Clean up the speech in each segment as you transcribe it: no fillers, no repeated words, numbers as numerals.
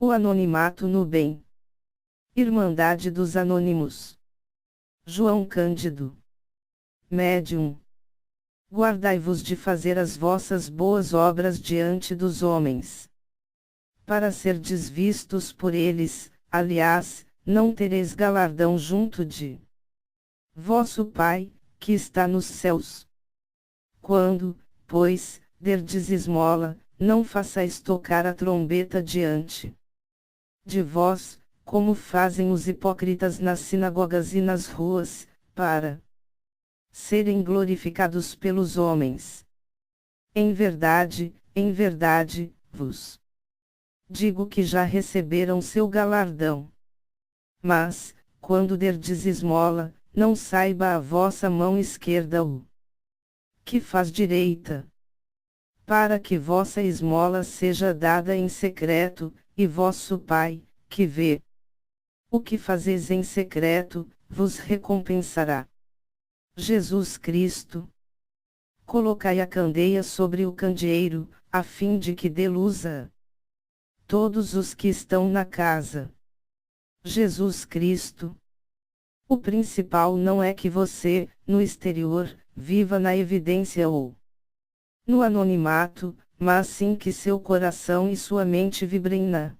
O anonimato no bem. Irmandade dos Anônimos. João Cândido. Médium. Guardai-vos de fazer as vossas boas obras diante dos homens, para serdes vistos por eles, aliás, não tereis galardão junto de vosso Pai, que está nos céus. Quando, pois, derdes esmola, não façais tocar a trombeta diante de vós, como fazem os hipócritas nas sinagogas e nas ruas, para serem glorificados pelos homens. Em verdade, vos digo que já receberam seu galardão. Mas, quando derdes esmola, não saiba a vossa mão esquerda o que faz direita, para que vossa esmola seja dada em secreto, e vosso Pai, que vê o que fazeis em secreto, vos recompensará. Jesus Cristo. Colocai a candeia sobre o candeeiro, a fim de que dê luz a todos os que estão na casa. Jesus Cristo. O principal não é que você, no exterior, viva na evidência ou no anonimato, mas sim que seu coração e sua mente vibrem na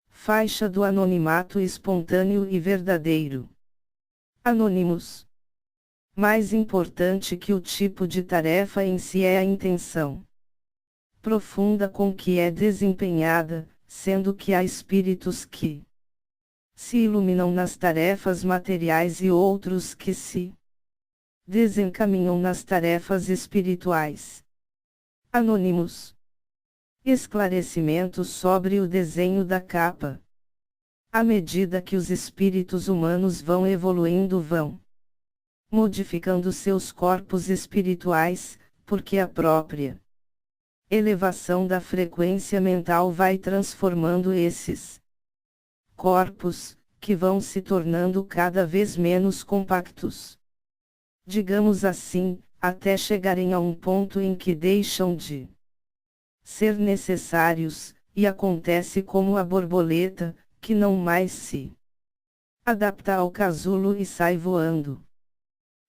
faixa do anonimato espontâneo e verdadeiro. Anônimos. Mais importante que o tipo de tarefa em si é a intenção profunda com que é desempenhada, sendo que há espíritos que se iluminam nas tarefas materiais e outros que se desencaminham nas tarefas espirituais. Anônimos. Esclarecimento sobre o desenho da capa. À medida que os espíritos humanos vão evoluindo, vão modificando seus corpos espirituais, porque a própria elevação da frequência mental vai transformando esses corpos, que vão se tornando cada vez menos compactos. Digamos assim, até chegarem a um ponto em que deixam de ser necessários, e acontece como a borboleta, que não mais se adapta ao casulo e sai voando.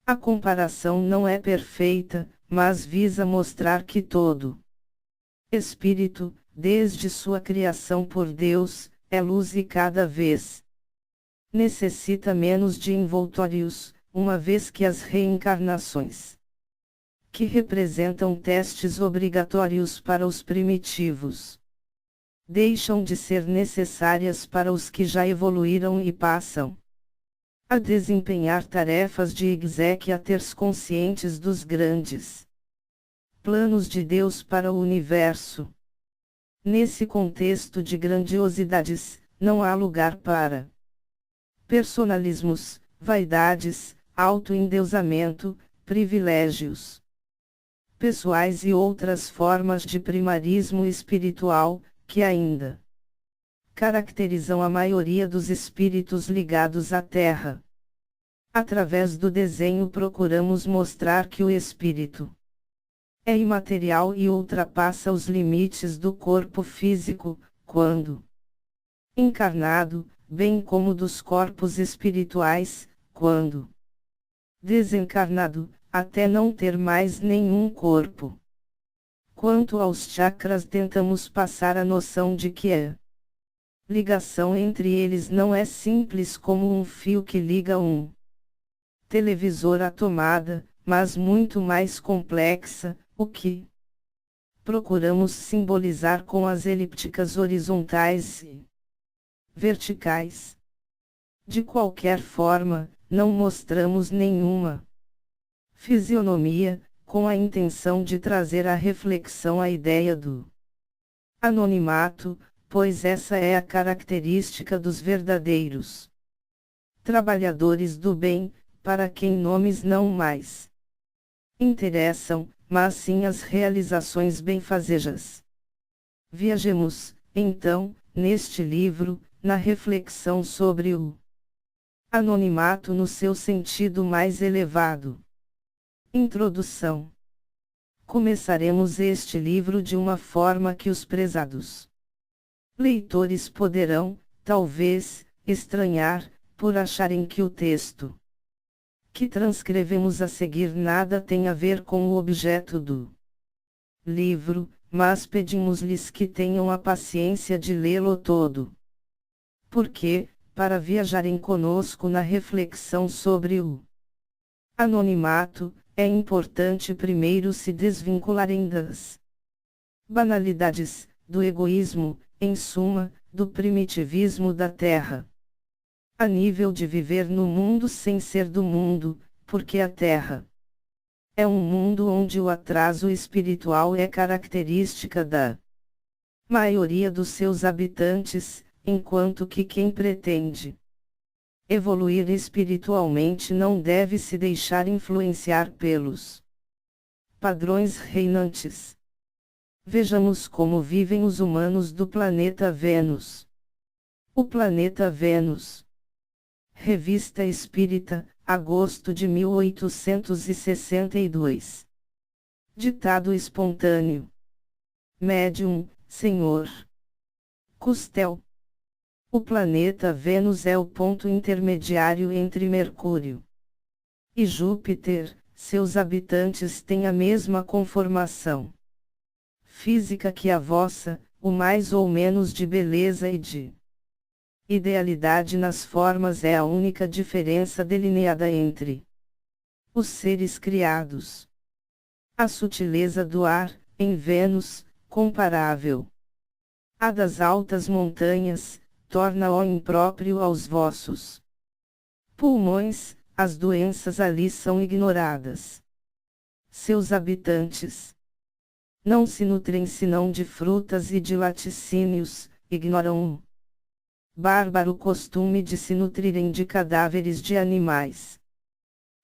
A comparação não é perfeita, mas visa mostrar que todo espírito, desde sua criação por Deus, é luz e cada vez necessita menos de envoltórios, uma vez que as reencarnações, que representam testes obrigatórios para os primitivos, deixam de ser necessárias para os que já evoluíram e passam a desempenhar tarefas de exequiaters conscientes dos grandes planos de Deus para o universo. Nesse contexto de grandiosidades, não há lugar para personalismos, vaidades, autoendeusamento, privilégios pessoais e outras formas de primarismo espiritual, que ainda caracterizam a maioria dos espíritos ligados à Terra. Através do desenho procuramos mostrar que o espírito é imaterial e ultrapassa os limites do corpo físico, quando encarnado, bem como dos corpos espirituais, quando desencarnado, até não ter mais nenhum corpo. Quanto aos chakras, tentamos passar a noção de que a ligação entre eles não é simples como um fio que liga um televisor à tomada, mas muito mais complexa, o que procuramos simbolizar com as elípticas horizontais e verticais. De qualquer forma, não mostramos nenhuma fisionomia, com a intenção de trazer à reflexão a ideia do anonimato, pois essa é a característica dos verdadeiros trabalhadores do bem, para quem nomes não mais interessam, mas sim as realizações benfazejas. Viajemos, então, neste livro, na reflexão sobre o anonimato no seu sentido mais elevado. Introdução. Começaremos este livro de uma forma que os prezados Leitores poderão, talvez, estranhar, por acharem que o texto que transcrevemos a seguir nada tem a ver com o objeto do livro, mas pedimos-lhes que tenham a paciência de lê-lo todo. Porque, para viajarem conosco na reflexão sobre o anonimato, é importante primeiro se desvincularem das banalidades, do egoísmo, em suma, do primitivismo da Terra. A nível de viver no mundo sem ser do mundo, porque a Terra é um mundo onde o atraso espiritual é característica da maioria dos seus habitantes, enquanto que quem pretende evoluir espiritualmente não deve se deixar influenciar pelos padrões reinantes. Vejamos como vivem os humanos do planeta Vênus. O planeta Vênus. Revista Espírita, agosto de 1862. Ditado espontâneo. Médium, Senhor Custel. O planeta Vênus é o ponto intermediário entre Mercúrio e Júpiter. Seus habitantes têm a mesma conformação física que a vossa, o mais ou menos de beleza e de idealidade nas formas é a única diferença delineada entre os seres criados. A sutileza do ar, em Vênus, comparável à das altas montanhas, torna-o impróprio aos vossos pulmões. As doenças ali são ignoradas. Seus habitantes não se nutrem senão de frutas e de laticínios, ignoram o bárbaro costume de se nutrirem de cadáveres de animais.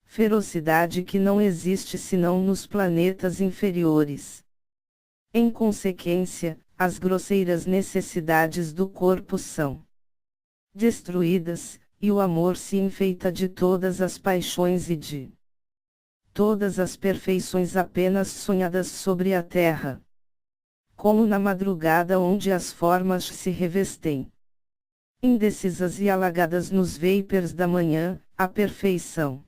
Ferocidade que não existe senão nos planetas inferiores. Em consequência, as grosseiras necessidades do corpo são destruídas, e o amor se enfeita de todas as paixões e de todas as perfeições apenas sonhadas sobre a terra. Como na madrugada onde as formas se revestem indecisas e alagadas nos vapors da manhã, a perfeição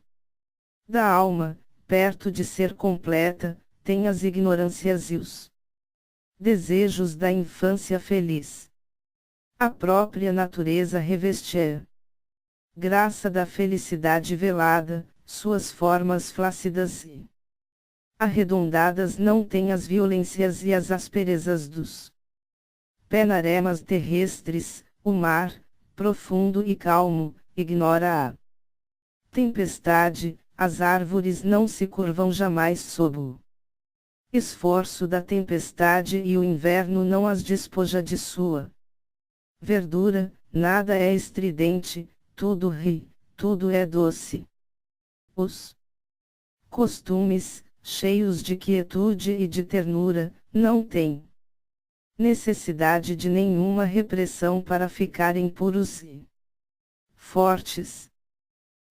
da alma, perto de ser completa, tem as ignorâncias e os desejos da infância feliz. A própria natureza reveste graça da felicidade velada, suas formas flácidas e arredondadas não têm as violências e as asperezas dos panoramas terrestres. O mar, profundo e calmo, ignora a tempestade. As árvores não se curvam jamais sob o esforço da tempestade e o inverno não as despoja de sua verdura. Nada é estridente, tudo ri, tudo é doce. Os costumes, cheios de quietude e de ternura, não têm necessidade de nenhuma repressão para ficarem puros e fortes.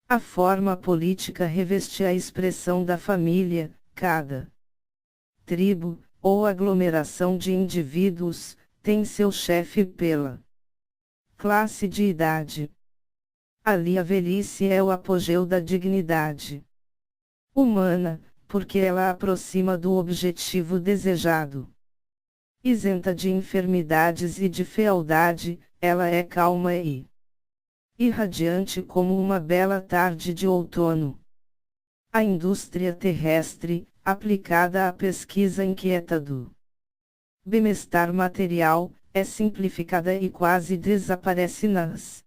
A forma política reveste a expressão da família. Cada tribo, ou aglomeração de indivíduos, tem seu chefe pela classe de idade. Ali a velhice é o apogeu da dignidade humana, porque ela aproxima do objetivo desejado. Isenta de enfermidades e de fealdade, ela é calma e irradiante como uma bela tarde de outono. A indústria terrestre, aplicada à pesquisa inquieta do bem-estar material, é simplificada e quase desaparece nas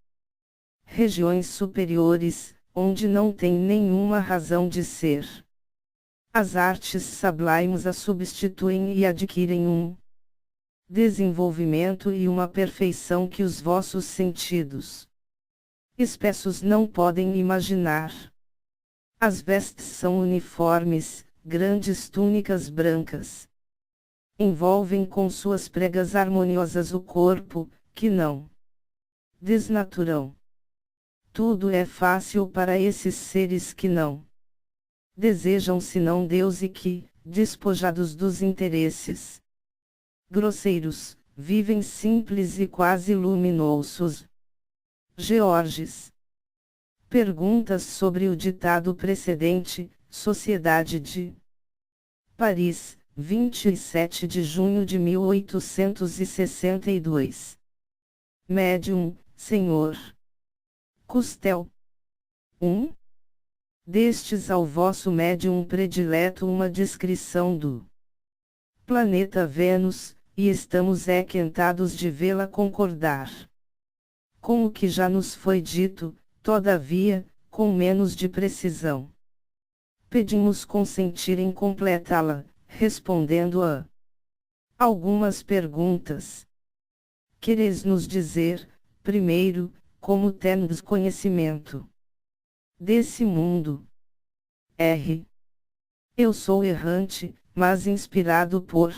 regiões superiores, onde não tem nenhuma razão de ser. As artes sublimes a substituem e adquirem um desenvolvimento e uma perfeição que os vossos sentidos espessos não podem imaginar. As vestes são uniformes, grandes túnicas brancas envolvem com suas pregas harmoniosas o corpo, que não desnaturam. Tudo é fácil para esses seres que não desejam senão Deus e que, despojados dos interesses grosseiros, vivem simples e quase luminosos. Georges. Perguntas sobre o ditado precedente, Sociedade de Paris, 27 de junho de 1862. Médium, Sr. Custel. 1. Destes ao vosso médium predileto uma descrição do planeta Vênus, e estamos quentados de vê-la concordar com o que já nos foi dito, todavia, com menos de precisão. Pedimos consentir em completá-la, respondendo a algumas perguntas. Quereis nos dizer, primeiro, como tendes conhecimento desse mundo? R. Eu sou errante, mas inspirado por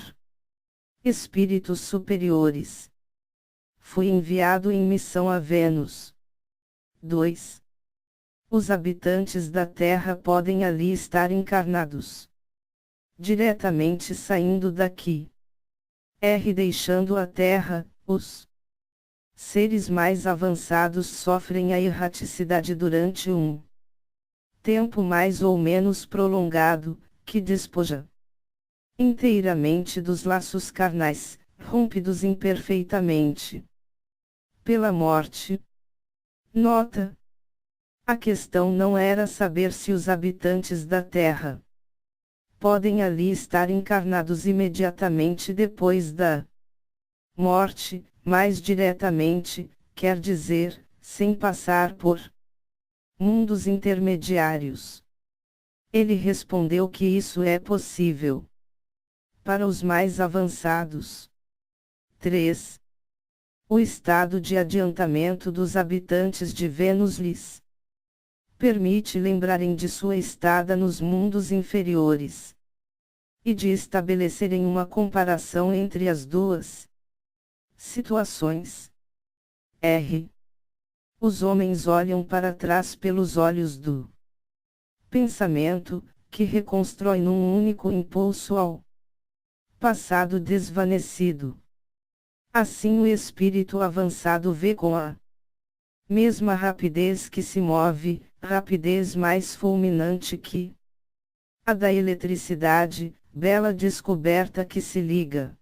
espíritos superiores. Fui enviado em missão a Vênus. 2. Os habitantes da Terra podem ali estar encarnados, diretamente saindo daqui. R. Deixando a Terra, os seres mais avançados sofrem a erraticidade durante um tempo mais ou menos prolongado, que despoja inteiramente dos laços carnais, rompidos imperfeitamente pela morte. Nota: a questão não era saber se os habitantes da Terra podem ali estar encarnados imediatamente depois da morte, mais diretamente, quer dizer, sem passar por mundos intermediários. Ele respondeu que isso é possível para os mais avançados. 3. O estado de adiantamento dos habitantes de Vênus lhes permite lembrarem de sua estada nos mundos inferiores e de estabelecerem uma comparação entre as duas situações. R. Os homens olham para trás pelos olhos do pensamento, que reconstrói num único impulso ao passado desvanecido. Assim o espírito avançado vê com a mesma rapidez que se move, rapidez mais fulminante que a da eletricidade, bela descoberta que se liga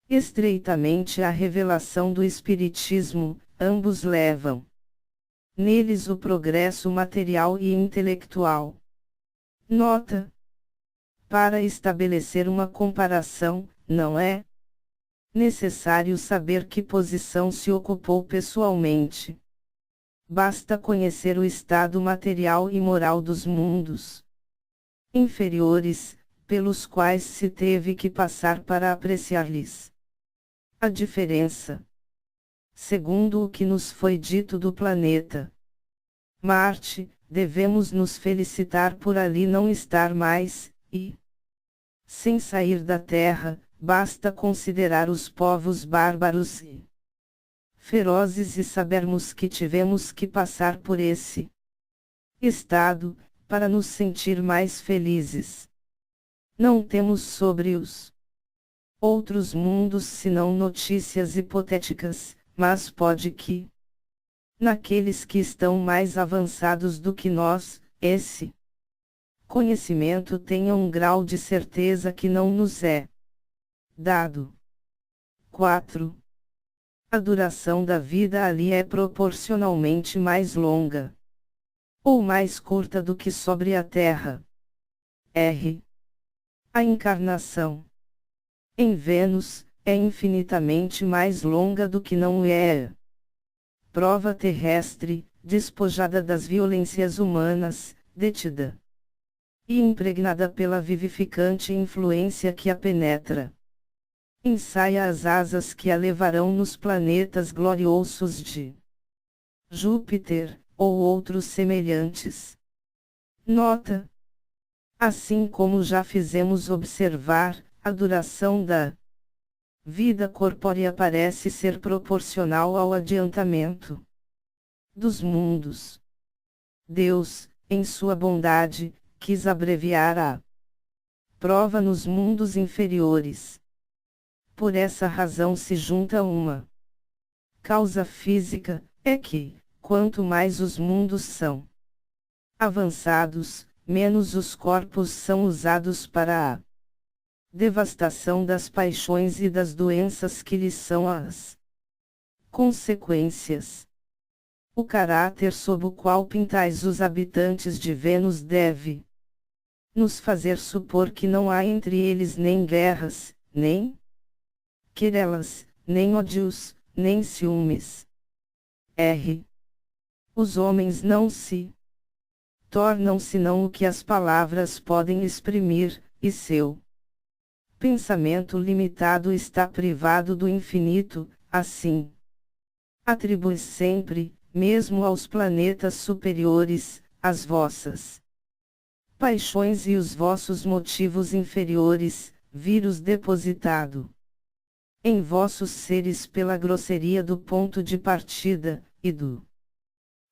estreitamente à revelação do Espiritismo, ambos levam neles o progresso material e intelectual. Nota: para estabelecer uma comparação, não é necessário saber que posição se ocupou pessoalmente. Basta conhecer o estado material e moral dos mundos inferiores, pelos quais se teve que passar para apreciar-lhes a diferença. Segundo o que nos foi dito do planeta Marte, devemos nos felicitar por ali não estar mais, e, sem sair da Terra, basta considerar os povos bárbaros e ferozes e sabermos que tivemos que passar por esse estado, para nos sentir mais felizes. Não temos sobre os outros mundos senão notícias hipotéticas, mas pode que, naqueles que estão mais avançados do que nós, esse conhecimento tenha um grau de certeza que não nos é dado. 4. A duração da vida ali é proporcionalmente mais longa ou mais curta do que sobre a Terra. R. A encarnação em Vênus é infinitamente mais longa do que não é prova terrestre, despojada das violências humanas, detida e impregnada pela vivificante influência que a penetra. Ensaia as asas que a levarão nos planetas gloriosos de Júpiter, ou outros semelhantes. Nota: assim como já fizemos observar, a duração da vida corpórea parece ser proporcional ao adiantamento dos mundos. Deus, em sua bondade, quis abreviar a prova nos mundos inferiores, Por essa razão se junta uma causa física, é que, quanto mais os mundos são avançados, menos os corpos são usados para a devastação das paixões e das doenças que lhes são as consequências. O caráter sob o qual pintais os habitantes de Vênus deve nos fazer supor que não há entre eles nem guerras, nem querelas, nem ódios, nem ciúmes. Os homens não se tornam senão o que as palavras podem exprimir, e seu pensamento limitado está privado do infinito, assim. Atribui sempre, mesmo aos planetas superiores, as vossas paixões e os vossos motivos inferiores, vírus depositado em vossos seres pela grosseria do ponto de partida, e do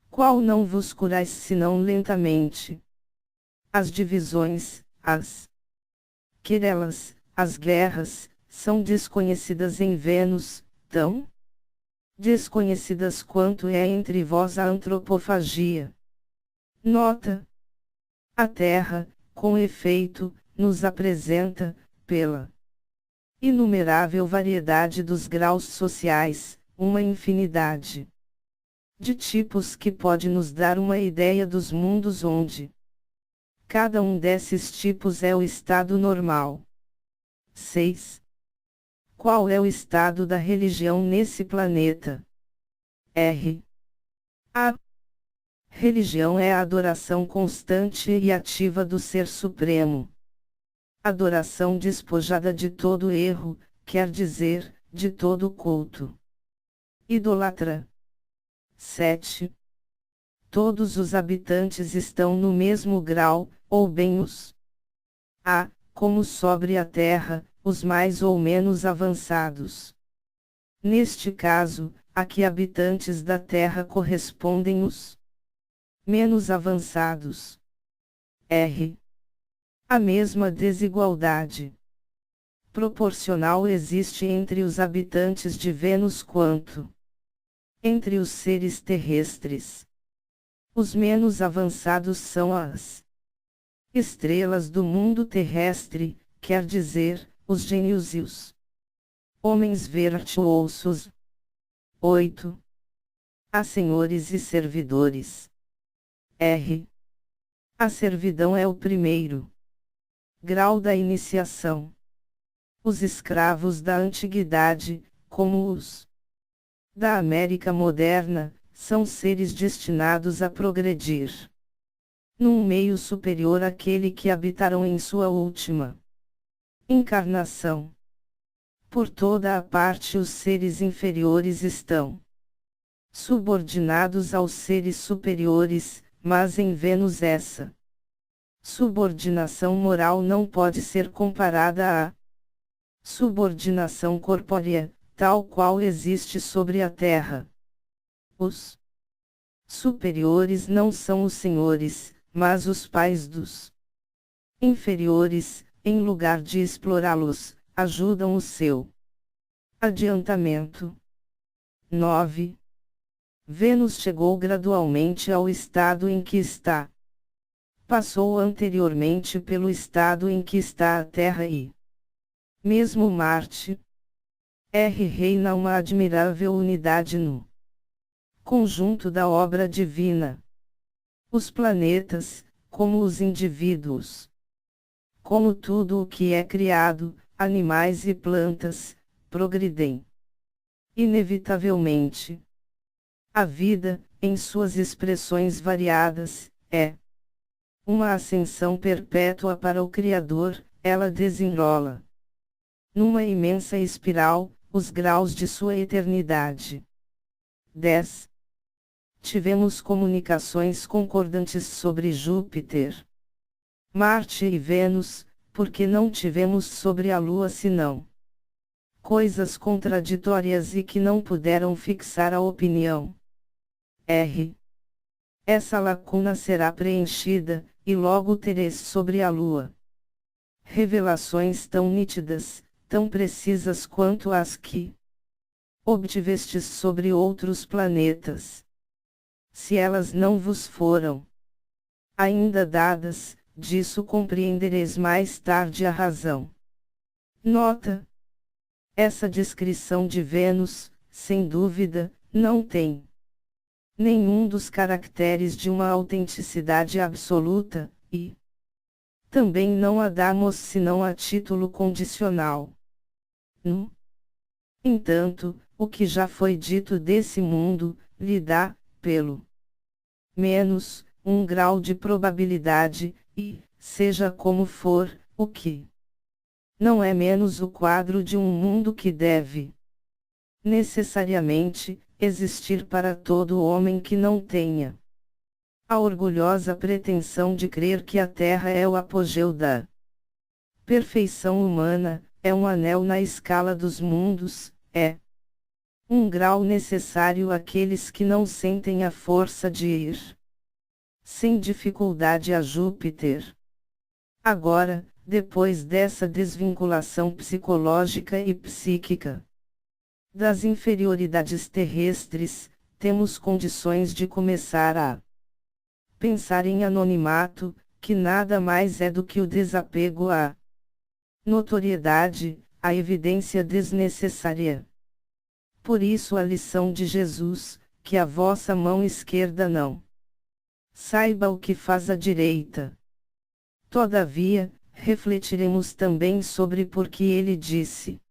qual não vos curais senão lentamente. As divisões, as querelas, as guerras, são desconhecidas em Vênus, tão desconhecidas quanto é entre vós a antropofagia. Nota: a Terra, com efeito, nos apresenta, pela inumerável variedade dos graus sociais, uma infinidade de tipos que pode nos dar uma ideia dos mundos onde cada um desses tipos é o estado normal. 6. Qual é o estado da religião nesse planeta? A religião é a adoração constante e ativa do Ser Supremo. Adoração despojada de todo erro, quer dizer, de todo culto. Idolatra. 7. Todos os habitantes estão no mesmo grau, ou bem os há, como sobre a Terra, os mais ou menos avançados. Neste caso, a que habitantes da Terra correspondem os menos avançados. A mesma desigualdade proporcional existe entre os habitantes de Vênus quanto entre os seres terrestres. Os menos avançados são as estrelas do mundo terrestre, quer dizer, os gênios e os homens virtuosos. 8. Há senhores e servidores. A servidão é o primeiro grau da iniciação. Os escravos da antiguidade, como os da América moderna, são seres destinados a progredir num meio superior àquele que habitaram em sua última encarnação. Por toda a parte os seres inferiores estão subordinados aos seres superiores, mas em Vênus essa subordinação moral não pode ser comparada à subordinação corpórea, tal qual existe sobre a Terra. Os superiores não são os senhores, mas os pais dos inferiores, em lugar de explorá-los, ajudam o seu adiantamento. 9. Vênus chegou gradualmente ao estado em que está. Passou anteriormente pelo estado em que está a Terra e mesmo Marte. Reina uma admirável unidade no conjunto da obra divina. Os planetas, como os indivíduos, como tudo o que é criado, animais e plantas, progridem inevitavelmente. A vida, em suas expressões variadas, é uma ascensão perpétua para o Criador, ela desenrola numa imensa espiral os graus de sua eternidade. 10. Tivemos comunicações concordantes sobre Júpiter, Marte e Vênus, porque não tivemos sobre a Lua senão coisas contraditórias e que não puderam fixar a opinião. Essa lacuna será preenchida, e logo tereis sobre a Lua revelações tão nítidas, tão precisas quanto as que obtivestes sobre outros planetas. Se elas não vos foram ainda dadas, disso compreendereis mais tarde a razão. Nota: essa descrição de Vênus, sem dúvida, não tem nenhum dos caracteres de uma autenticidade absoluta, e também não a damos senão a título condicional. No entanto, o que já foi dito desse mundo, lhe dá, pelo menos, um grau de probabilidade, e, seja como for, o que não é menos o quadro de um mundo que deve necessariamente existir para todo homem que não tenha a orgulhosa pretensão de crer que a Terra é o apogeu da perfeição humana, é um anel na escala dos mundos, é um grau necessário àqueles que não sentem a força de ir sem dificuldade a Júpiter. Agora, depois dessa desvinculação psicológica e psíquica das inferioridades terrestres, temos condições de começar a pensar em anonimato, que nada mais é do que o desapego à notoriedade, à evidência desnecessária. Por isso a lição de Jesus, que a vossa mão esquerda não saiba o que faz a direita. Todavia, refletiremos também sobre por que ele disse: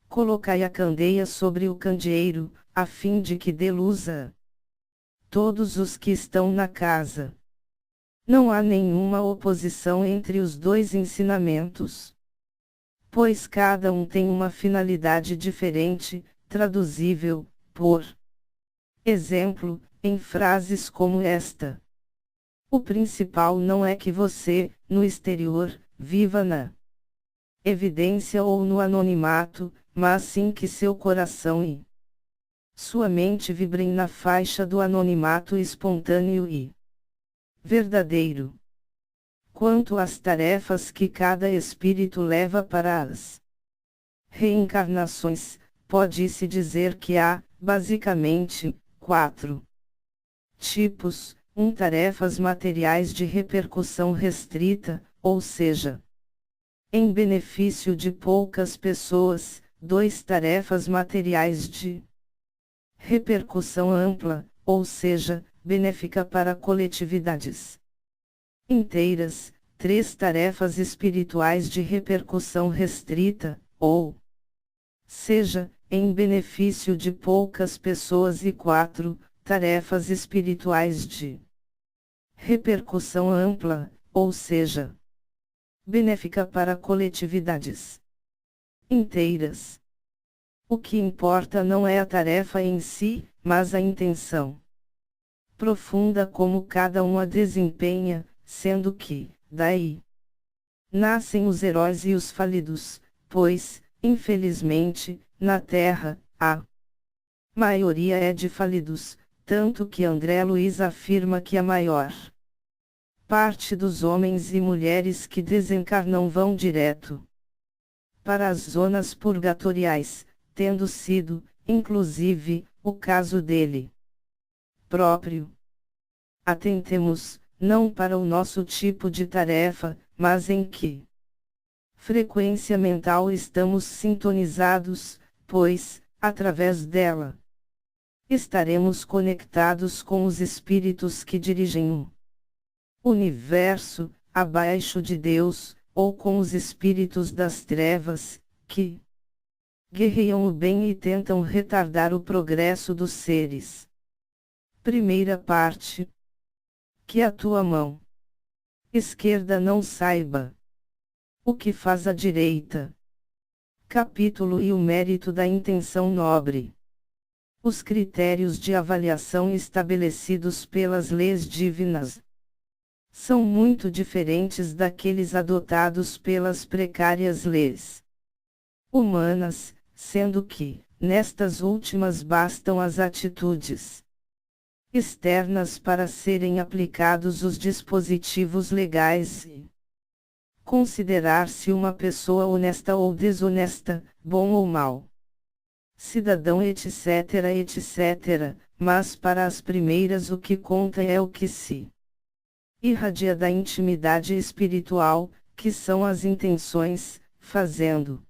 colocai a candeia sobre o candeeiro, a fim de que dê luz a todos os que estão na casa. Não há nenhuma oposição entre os dois ensinamentos, pois cada um tem uma finalidade diferente, traduzível, por exemplo, em frases como esta: o principal não é que você, no exterior, viva na evidência ou no anonimato, mas sim que seu coração e sua mente vibrem na faixa do anonimato espontâneo e verdadeiro. Quanto às tarefas que cada espírito leva para as reencarnações, pode-se dizer que há, basicamente, 4 tipos: tarefas materiais de repercussão restrita, ou seja, em benefício de poucas pessoas; 2 tarefas materiais de repercussão ampla, ou seja, benéfica para coletividades inteiras; 3 tarefas espirituais de repercussão restrita, ou seja, em benefício de poucas pessoas; e 4 tarefas espirituais de repercussão ampla, ou seja, benéfica para coletividades inteiras. O que importa não é a tarefa em si, mas a intenção profunda como cada um a desempenha, sendo que, daí, nascem os heróis e os falidos, pois, infelizmente, na Terra, a maioria é de falidos, tanto que André Luiz afirma que a maior parte dos homens e mulheres que desencarnam vão direto para as zonas purgatoriais, tendo sido, inclusive, o caso dele próprio. Atentemos, não para o nosso tipo de tarefa, mas em que frequência mental estamos sintonizados, pois, através dela, estaremos conectados com os espíritos que dirigem o universo, abaixo de Deus, ou com os espíritos das trevas, que guerreiam o bem e tentam retardar o progresso dos seres. Primeira parte: que a tua mão esquerda não saiba o que faz a direita. Capítulo e o mérito da intenção nobre. Os critérios de avaliação estabelecidos pelas leis divinas são muito diferentes daqueles adotados pelas precárias leis humanas, sendo que, nestas últimas bastam as atitudes externas para serem aplicados os dispositivos legais e Considerar-se uma pessoa honesta ou desonesta, bom ou mau. Cidadão etc etc, mas para as primeiras o que conta é o que se irradia da intimidade espiritual, que são as intenções, fazendo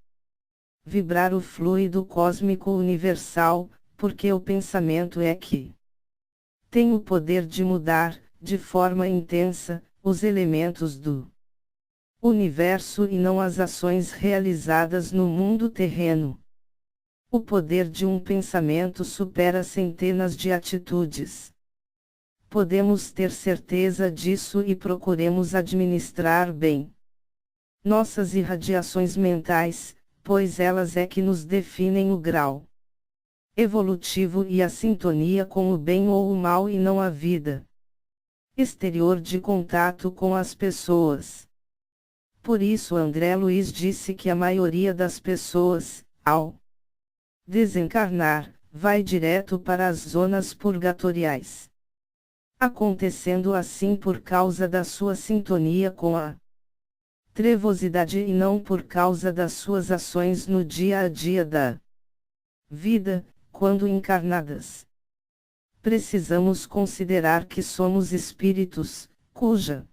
vibrar o fluido cósmico universal, porque o pensamento é que tem o poder de mudar, de forma intensa, os elementos do universo e não as ações realizadas no mundo terreno. O poder de um pensamento supera centenas de atitudes. Podemos ter certeza disso e procuremos administrar bem nossas irradiações mentais, pois elas é que nos definem o grau evolutivo e a sintonia com o bem ou o mal e não a vida exterior de contato com as pessoas. Por isso André Luiz disse que a maioria das pessoas, ao desencarnar, vai direto para as zonas purgatoriais. Acontecendo assim por causa da sua sintonia com a trevosidade e não por causa das suas ações no dia a dia da vida, quando encarnadas. Precisamos considerar que somos espíritos, cuja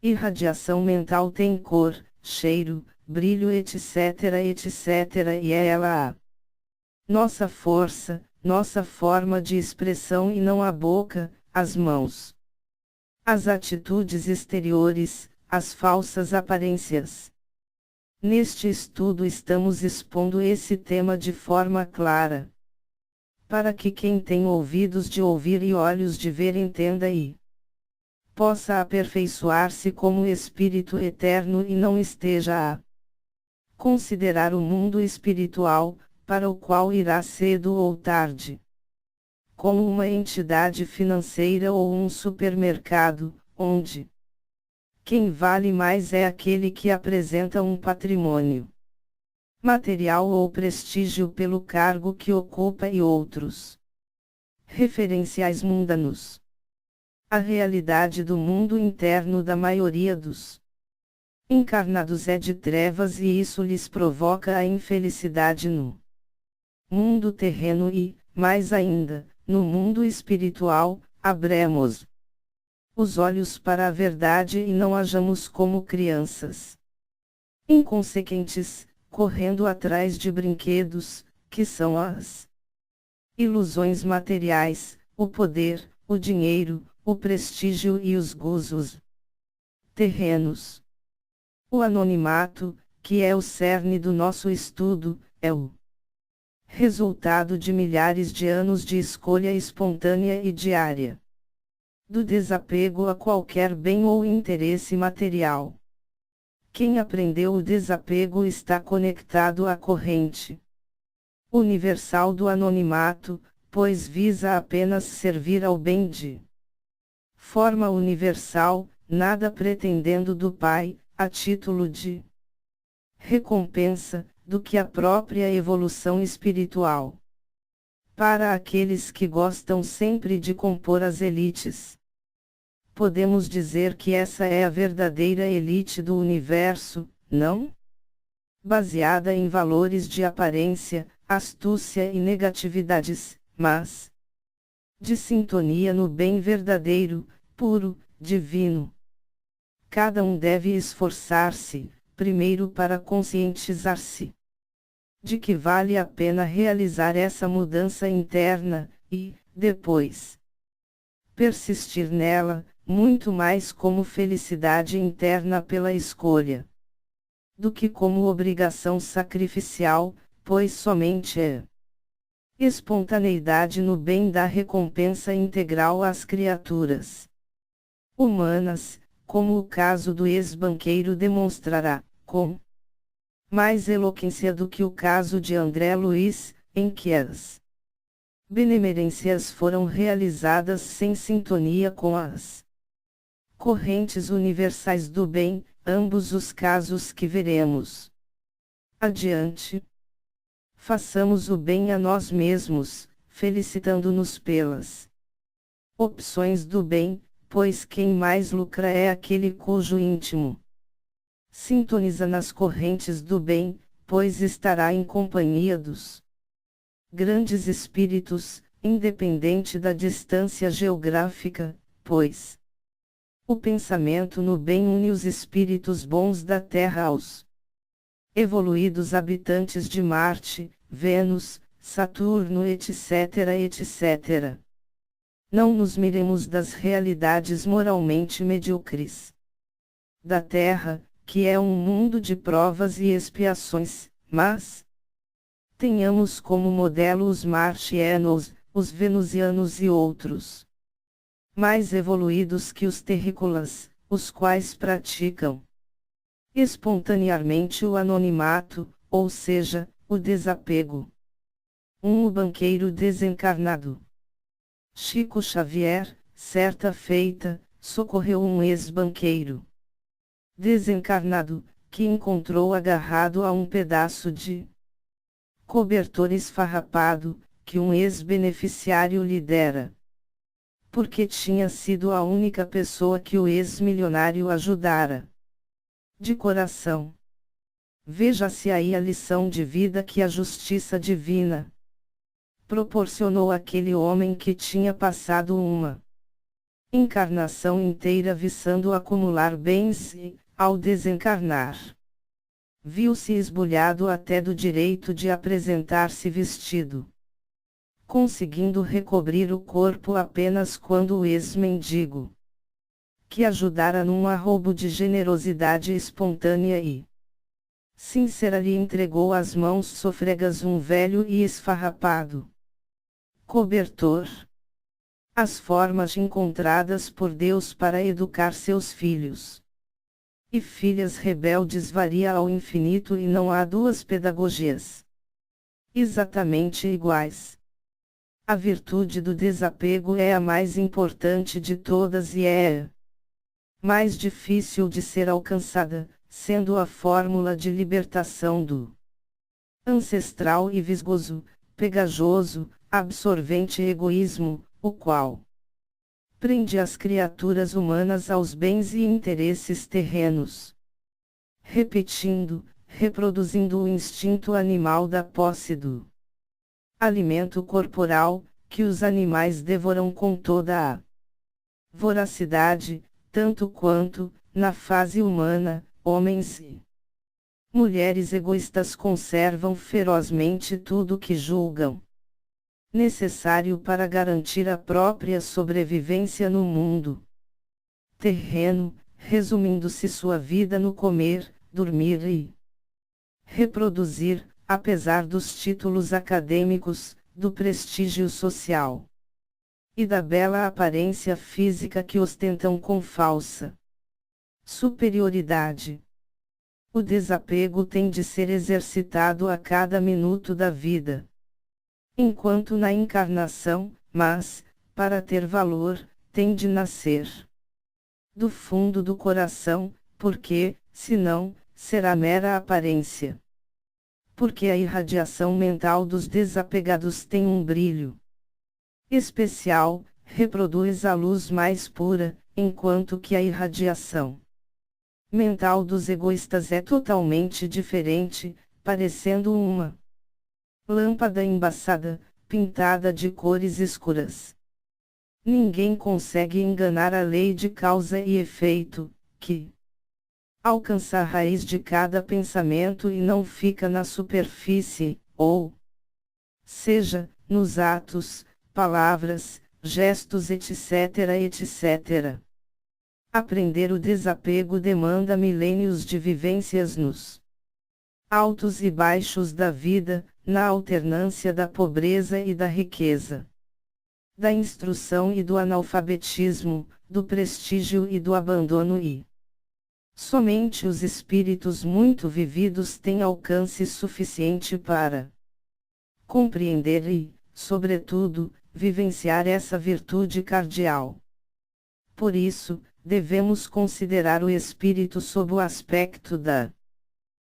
irradiação mental tem cor, cheiro, brilho etc etc e é ela a nossa força, nossa forma de expressão e não a boca, as mãos, as atitudes exteriores, as falsas aparências. Neste estudo estamos expondo esse tema de forma clara, para que quem tem ouvidos de ouvir e olhos de ver entenda e possa aperfeiçoar-se como espírito eterno e não esteja a considerar o mundo espiritual, para o qual irá cedo ou tarde, como uma entidade financeira ou um supermercado, onde quem vale mais é aquele que apresenta um patrimônio material ou prestígio pelo cargo que ocupa e outros referenciais mundanos. A realidade do mundo interno da maioria dos encarnados é de trevas e isso lhes provoca a infelicidade no mundo terreno e, mais ainda, no mundo espiritual. Abremos os olhos para a verdade e não hajamos como crianças inconsequentes, correndo atrás de brinquedos, que são as ilusões materiais, o poder, o dinheiro, o prestígio e os gozos terrenos. O anonimato, que é o cerne do nosso estudo, é o resultado de milhares de anos de escolha espontânea e diária do desapego a qualquer bem ou interesse material. Quem aprendeu o desapego está conectado à corrente universal do anonimato, pois visa apenas servir ao bem de forma universal, nada pretendendo do Pai, a título de recompensa, do que a própria evolução espiritual. Para aqueles que gostam sempre de compor as elites, podemos dizer que essa é a verdadeira elite do universo, não baseada em valores de aparência, astúcia e negatividades, mas de sintonia no bem verdadeiro, puro, divino. Cada um deve esforçar-se, primeiro para conscientizar-se de que vale a pena realizar essa mudança interna, e, depois, persistir nela, muito mais como felicidade interna pela escolha, do que como obrigação sacrificial, pois somente é espontaneidade no bem dá recompensa integral às criaturas humanas, como o caso do ex-banqueiro demonstrará, com mais eloquência do que o caso de André Luiz, em que as benemerências foram realizadas sem sintonia com as correntes universais do bem, ambos os casos que veremos adiante. Façamos o bem a nós mesmos, felicitando-nos pelas opções do bem, pois quem mais lucra é aquele cujo íntimo Sintoniza nas correntes do bem, pois estará em companhia dos grandes espíritos, independente da distância geográfica, pois o pensamento no bem une os espíritos bons da Terra aos evoluídos habitantes de Marte, Vênus, Saturno, etc., etc. Não nos miremos das realidades moralmente medíocres da Terra, que é um mundo de provas e expiações, mas tenhamos como modelo os marcianos, os venusianos e outros mais evoluídos que os terrícolas, os quais praticam espontaneamente o anonimato, ou seja, o desapego. O banqueiro desencarnado Chico Xavier, certa feita, socorreu um ex-banqueiro desencarnado, que encontrou agarrado a um pedaço de cobertor esfarrapado, que um ex-beneficiário lhe dera. Porque tinha sido a única pessoa que o ex-milionário ajudara. De coração. Veja-se aí a lição de vida que a justiça divina proporcionou àquele homem que tinha passado uma encarnação inteira visando acumular bens e, ao desencarnar, viu-se esbulhado até do direito de apresentar-se vestido, conseguindo recobrir o corpo apenas quando o ex-mendigo, que ajudara num arrobo de generosidade espontânea e sincera lhe entregou às mãos sôfregas um velho e esfarrapado cobertor. As formas encontradas por Deus para educar seus filhos e filhas rebeldes varia ao infinito e não há duas pedagogias exatamente iguais. A virtude do desapego é a mais importante de todas e é mais difícil de ser alcançada, sendo a fórmula de libertação do ancestral e visgoso, pegajoso, absorvente egoísmo, o qual prende as criaturas humanas aos bens e interesses terrenos. Repetindo, reproduzindo o instinto animal da posse do alimento corporal, que os animais devoram com toda a voracidade, tanto quanto, na fase humana, homens e mulheres egoístas conservam ferozmente tudo que julgam necessário para garantir a própria sobrevivência no mundo terreno, resumindo-se sua vida no comer, dormir e reproduzir, apesar dos títulos acadêmicos, do prestígio social e da bela aparência física que ostentam com falsa superioridade. O desapego tem de ser exercitado a cada minuto da vida, enquanto na encarnação, mas, para ter valor, tem de nascer do fundo do coração, porque, senão, será mera aparência. Porque a irradiação mental dos desapegados tem um brilho especial, reproduz a luz mais pura, enquanto que a irradiação mental dos egoístas é totalmente diferente, parecendo uma lâmpada embaçada, pintada de cores escuras. Ninguém consegue enganar a lei de causa e efeito, que alcança a raiz de cada pensamento e não fica na superfície, ou seja, nos atos, palavras, gestos, etc., etc. Aprender o desapego demanda milênios de vivências nos altos e baixos da vida, na alternância da pobreza e da riqueza, da instrução e do analfabetismo, do prestígio e do abandono e somente os espíritos muito vividos têm alcance suficiente para compreender e, sobretudo, vivenciar essa virtude cardial. Por isso, devemos considerar o espírito sob o aspecto da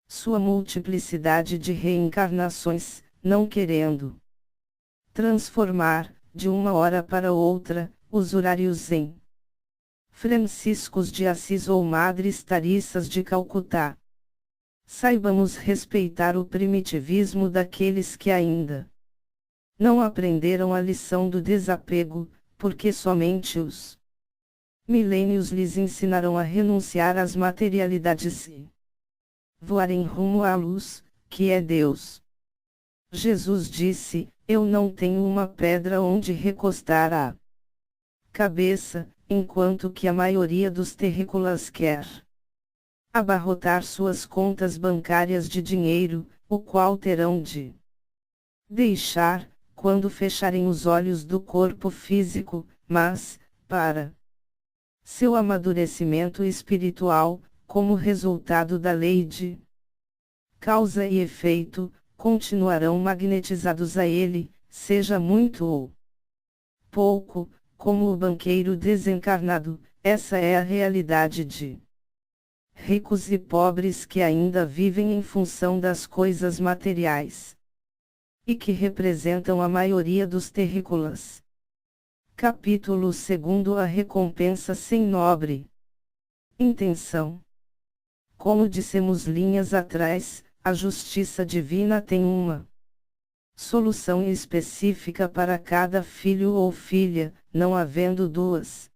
sua multiplicidade de reencarnações, não querendo transformar, de uma hora para outra, os usurários em Franciscos de Assis ou Madres Tarissas de Calcutá. Saibamos respeitar o primitivismo daqueles que ainda não aprenderam a lição do desapego, porque somente os milênios lhes ensinarão a renunciar às materialidades e voarem rumo à luz, que é Deus. Jesus disse: Eu não tenho uma pedra onde recostar a cabeça, enquanto que a maioria dos terrícolas quer abarrotar suas contas bancárias de dinheiro, o qual terão de deixar, quando fecharem os olhos do corpo físico, mas, para seu amadurecimento espiritual, como resultado da lei de causa e efeito, continuarão magnetizados a ele, seja muito ou pouco, como o banqueiro desencarnado. Essa é a realidade de ricos e pobres que ainda vivem em função das coisas materiais e que representam a maioria dos terrícolas. Capítulo 2. A recompensa sem nobre intenção. Como dissemos linhas atrás, a justiça divina tem uma solução específica para cada filho ou filha, não havendo duas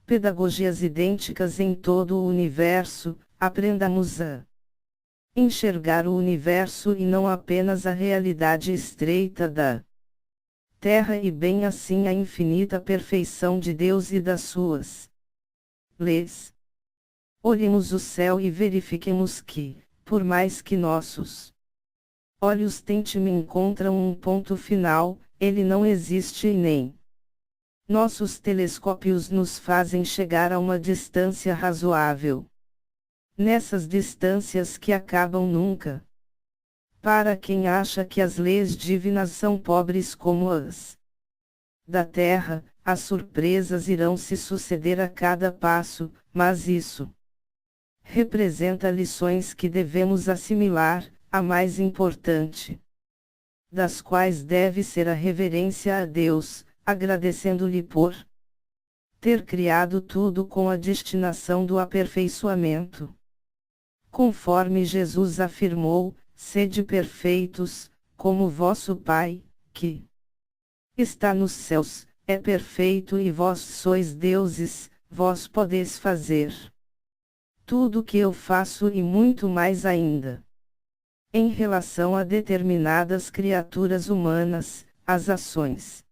pedagogias idênticas em todo o universo. Aprendamos a enxergar o universo e não apenas a realidade estreita da Terra e bem assim a infinita perfeição de Deus e das suas leis. Olhemos o céu e verifiquemos que, por mais que nossos olhos tentem encontrar um ponto final, ele não existe e nem nossos telescópios nos fazem chegar a uma distância razoável. Nessas distâncias que acabam nunca. Para quem acha que as leis divinas são pobres como as da terra, as surpresas irão se suceder a cada passo, mas isso representa lições que devemos assimilar, a mais importante das quais deve ser a reverência a Deus, agradecendo-lhe por ter criado tudo com a destinação do aperfeiçoamento. Conforme Jesus afirmou: Sede perfeitos, como vosso Pai, que está nos céus, é perfeito, e vós sois deuses, vós podeis fazer tudo o que eu faço e muito mais ainda. Em relação a determinadas criaturas humanas, as ações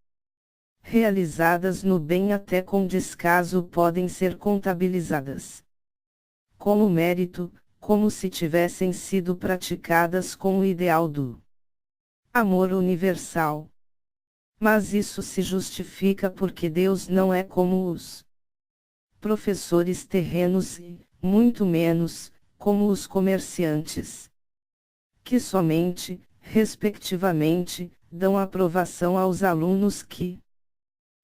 realizadas no bem até com descaso podem ser contabilizadas como mérito, como se tivessem sido praticadas com o ideal do amor universal. Mas isso se justifica porque Deus não é como os professores terrenos e, muito menos, como os comerciantes, que somente, respectivamente, dão aprovação aos alunos que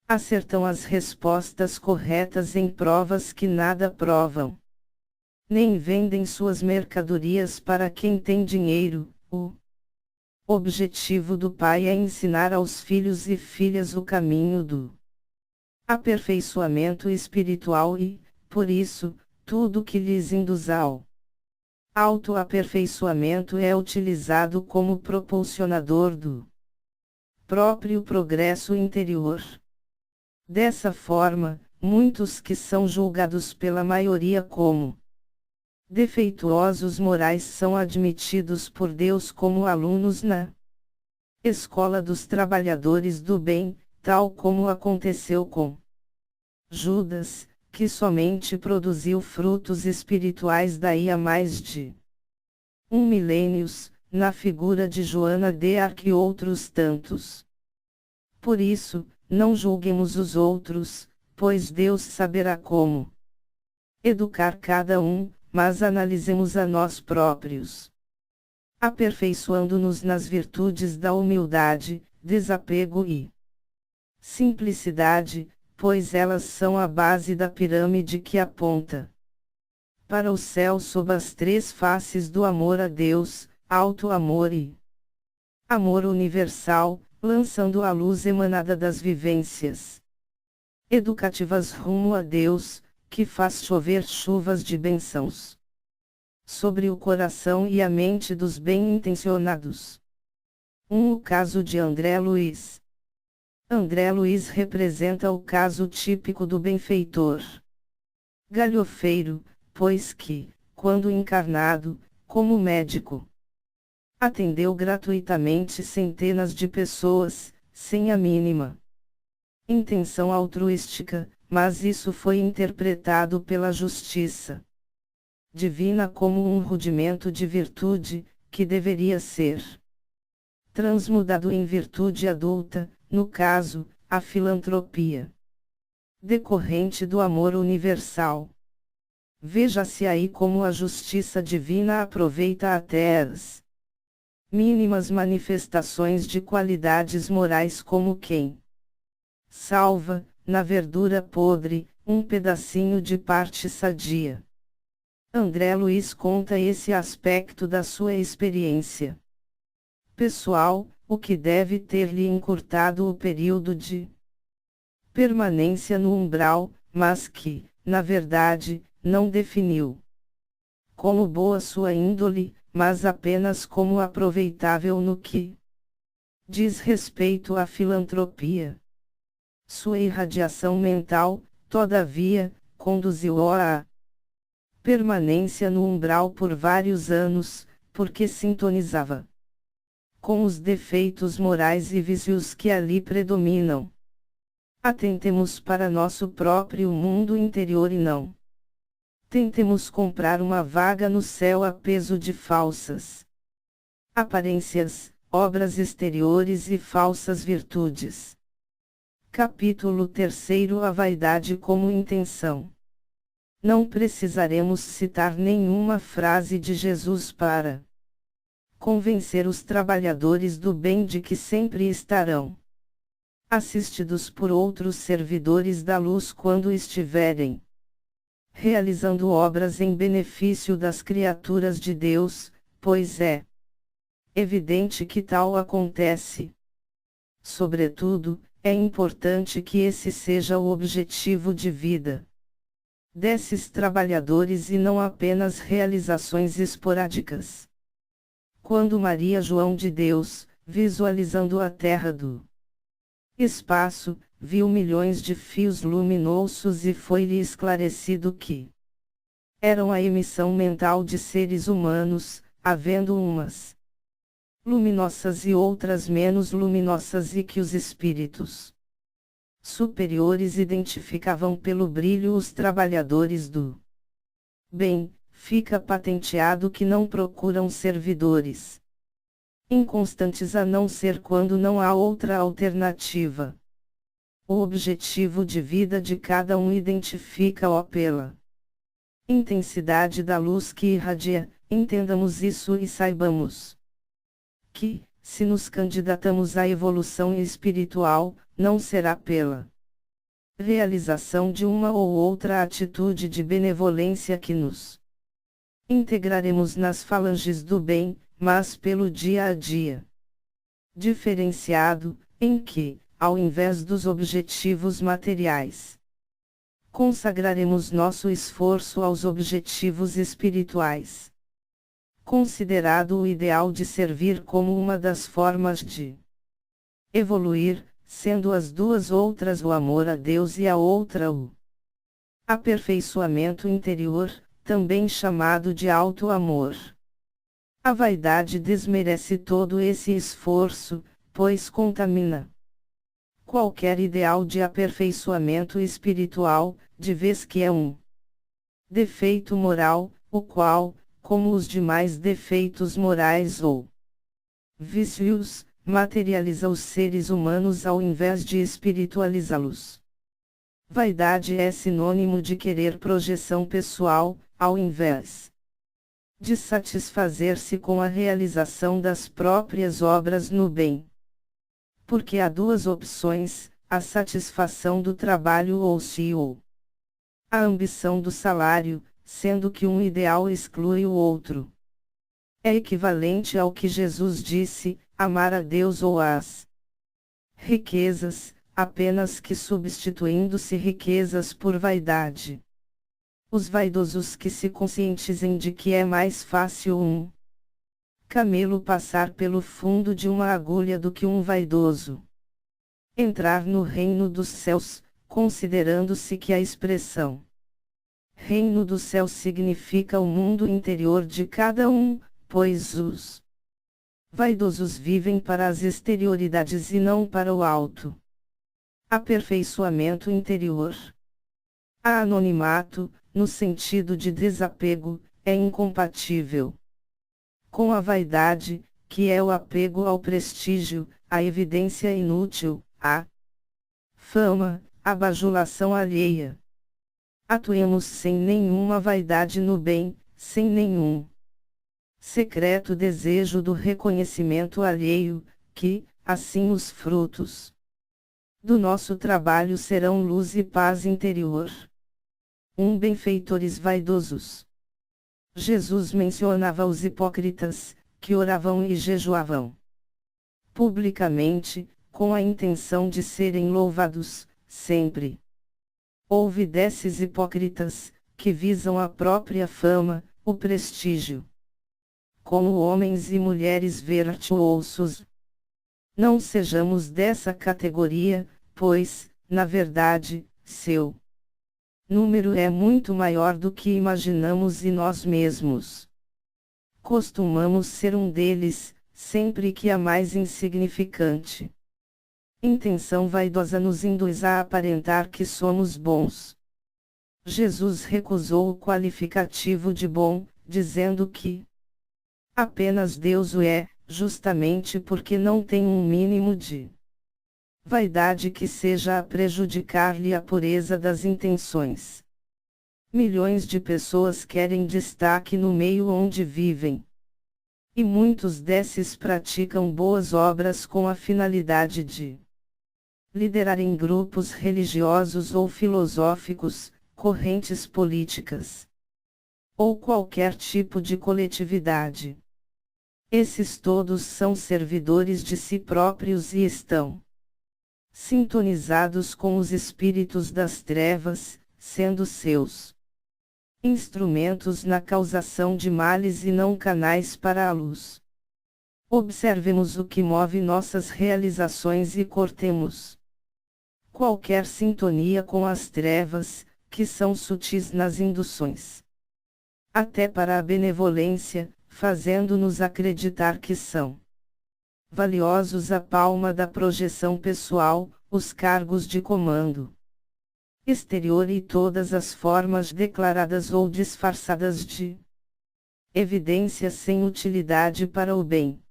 acertam as respostas corretas em provas que nada provam. Nem vendem suas mercadorias para quem tem dinheiro. O objetivo do pai é ensinar aos filhos e filhas o caminho do aperfeiçoamento espiritual e, por isso, tudo que lhes induz ao autoaperfeiçoamento é utilizado como propulsionador do próprio progresso interior. Dessa forma, muitos que são julgados pela maioria como defeituosos morais são admitidos por Deus como alunos na Escola dos Trabalhadores do Bem, tal como aconteceu com Judas, que somente produziu frutos espirituais daí a mais de 1 milênio, na figura de Joana de Arc e outros tantos. Por isso, não julguemos os outros, pois Deus saberá como educar cada um, mas analisemos a nós próprios, aperfeiçoando-nos nas virtudes da humildade, desapego e simplicidade, pois elas são a base da pirâmide que aponta para o céu sob as três faces do amor a Deus, auto-amor e amor universal, lançando a luz emanada das vivências educativas rumo a Deus, que faz chover chuvas de bênçãos sobre o coração e a mente dos bem-intencionados. O caso de André Luiz. André Luiz representa o caso típico do benfeitor galhofeiro, pois que, quando encarnado, como médico, atendeu gratuitamente centenas de pessoas, sem a mínima intenção altruística, mas isso foi interpretado pela justiça divina como um rudimento de virtude, que deveria ser transmudado em virtude adulta, no caso, a filantropia decorrente do amor universal. Veja-se aí como a justiça divina aproveita até as mínimas manifestações de qualidades morais, como quem salva, na verdura podre, um pedacinho de parte sadia. André Luiz conta esse aspecto da sua experiência pessoal, o que deve ter lhe encurtado o período de permanência no umbral, mas que, na verdade, não definiu como boa sua índole, mas apenas como aproveitável no que diz respeito à filantropia. Sua irradiação mental, todavia, conduziu-o à permanência no umbral por vários anos, porque sintonizava com os defeitos morais e vícios que ali predominam. Atentemos para nosso próprio mundo interior e não tentemos comprar uma vaga no céu a peso de falsas aparências, obras exteriores e falsas virtudes. Capítulo 3. A vaidade como intenção. Não precisaremos citar nenhuma frase de Jesus para convencer os trabalhadores do bem de que sempre estarão assistidos por outros servidores da luz quando estiverem realizando obras em benefício das criaturas de Deus, pois é evidente que tal acontece. Sobretudo, é importante que esse seja o objetivo de vida desses trabalhadores e não apenas realizações esporádicas. Quando Maria João de Deus, visualizando a terra do espaço, viu milhões de fios luminosos e foi-lhe esclarecido que eram a emissão mental de seres humanos, havendo umas luminosas e outras menos luminosas e que os espíritos superiores identificavam pelo brilho os trabalhadores do bem, fica patenteado que não procuram servidores inconstantes a não ser quando não há outra alternativa. O objetivo de vida de cada um identifica-o pela intensidade da luz que irradia. Entendamos isso e saibamos que, se nos candidatamos à evolução espiritual, não será pela realização de uma ou outra atitude de benevolência que nos integraremos nas falanges do bem, mas pelo dia a dia diferenciado, em que, ao invés dos objetivos materiais, consagraremos nosso esforço aos objetivos espirituais. Considerado o ideal de servir como uma das formas de evoluir, sendo as duas outras o amor a Deus e a outra o aperfeiçoamento interior, também chamado de auto-amor. A vaidade desmerece todo esse esforço, pois contamina qualquer ideal de aperfeiçoamento espiritual, de vez que é um defeito moral, o qual, como os demais defeitos morais ou vícios, materializa os seres humanos ao invés de espiritualizá-los. Vaidade é sinônimo de querer projeção pessoal, ao invés de satisfazer-se com a realização das próprias obras no bem. Porque há duas opções, a satisfação do trabalho ou a ambição do salário, sendo que um ideal exclui o outro. É equivalente ao que Jesus disse, amar a Deus ou as riquezas, apenas que substituindo-se riquezas por vaidade. Os vaidosos que se conscientizem de que é mais fácil um camelo passar pelo fundo de uma agulha do que um vaidoso entrar no reino dos céus, considerando-se que a expressão reino dos céus significa o mundo interior de cada um, pois os vaidosos vivem para as exterioridades e não para o alto aperfeiçoamento interior. A anonimato, no sentido de desapego, é incompatível com a vaidade, que é o apego ao prestígio, a evidência inútil, a fama, a bajulação alheia. Atuemos sem nenhuma vaidade no bem, sem nenhum secreto desejo do reconhecimento alheio, que, assim os frutos do nosso trabalho serão luz e paz interior. Benfeitores vaidosos. Jesus mencionava os hipócritas, que oravam e jejuavam publicamente, com a intenção de serem louvados, sempre. Houve desses hipócritas, que visam a própria fama, o prestígio. Como homens e mulheres virtuosos. Não sejamos dessa categoria, pois, na verdade, seu número é muito maior do que imaginamos e nós mesmos costumamos ser um deles, sempre que a mais insignificante intenção vaidosa nos induz a aparentar que somos bons. Jesus recusou o qualificativo de bom, dizendo que apenas Deus o é, justamente porque não tem um mínimo de vaidade que seja a prejudicar-lhe a pureza das intenções. Milhões de pessoas querem destaque no meio onde vivem. E muitos desses praticam boas obras com a finalidade de liderar em grupos religiosos ou filosóficos, correntes políticas, ou qualquer tipo de coletividade. Esses todos são servidores de si próprios e estão sintonizados com os espíritos das trevas, sendo seus instrumentos na causação de males e não canais para a luz. Observemos o que move nossas realizações e cortemos qualquer sintonia com as trevas, que são sutis nas induções, até para a benevolência, fazendo-nos acreditar que são valiosos a palma da projeção pessoal, os cargos de comando exterior e todas as formas declaradas ou disfarçadas de evidência sem utilidade para o bem.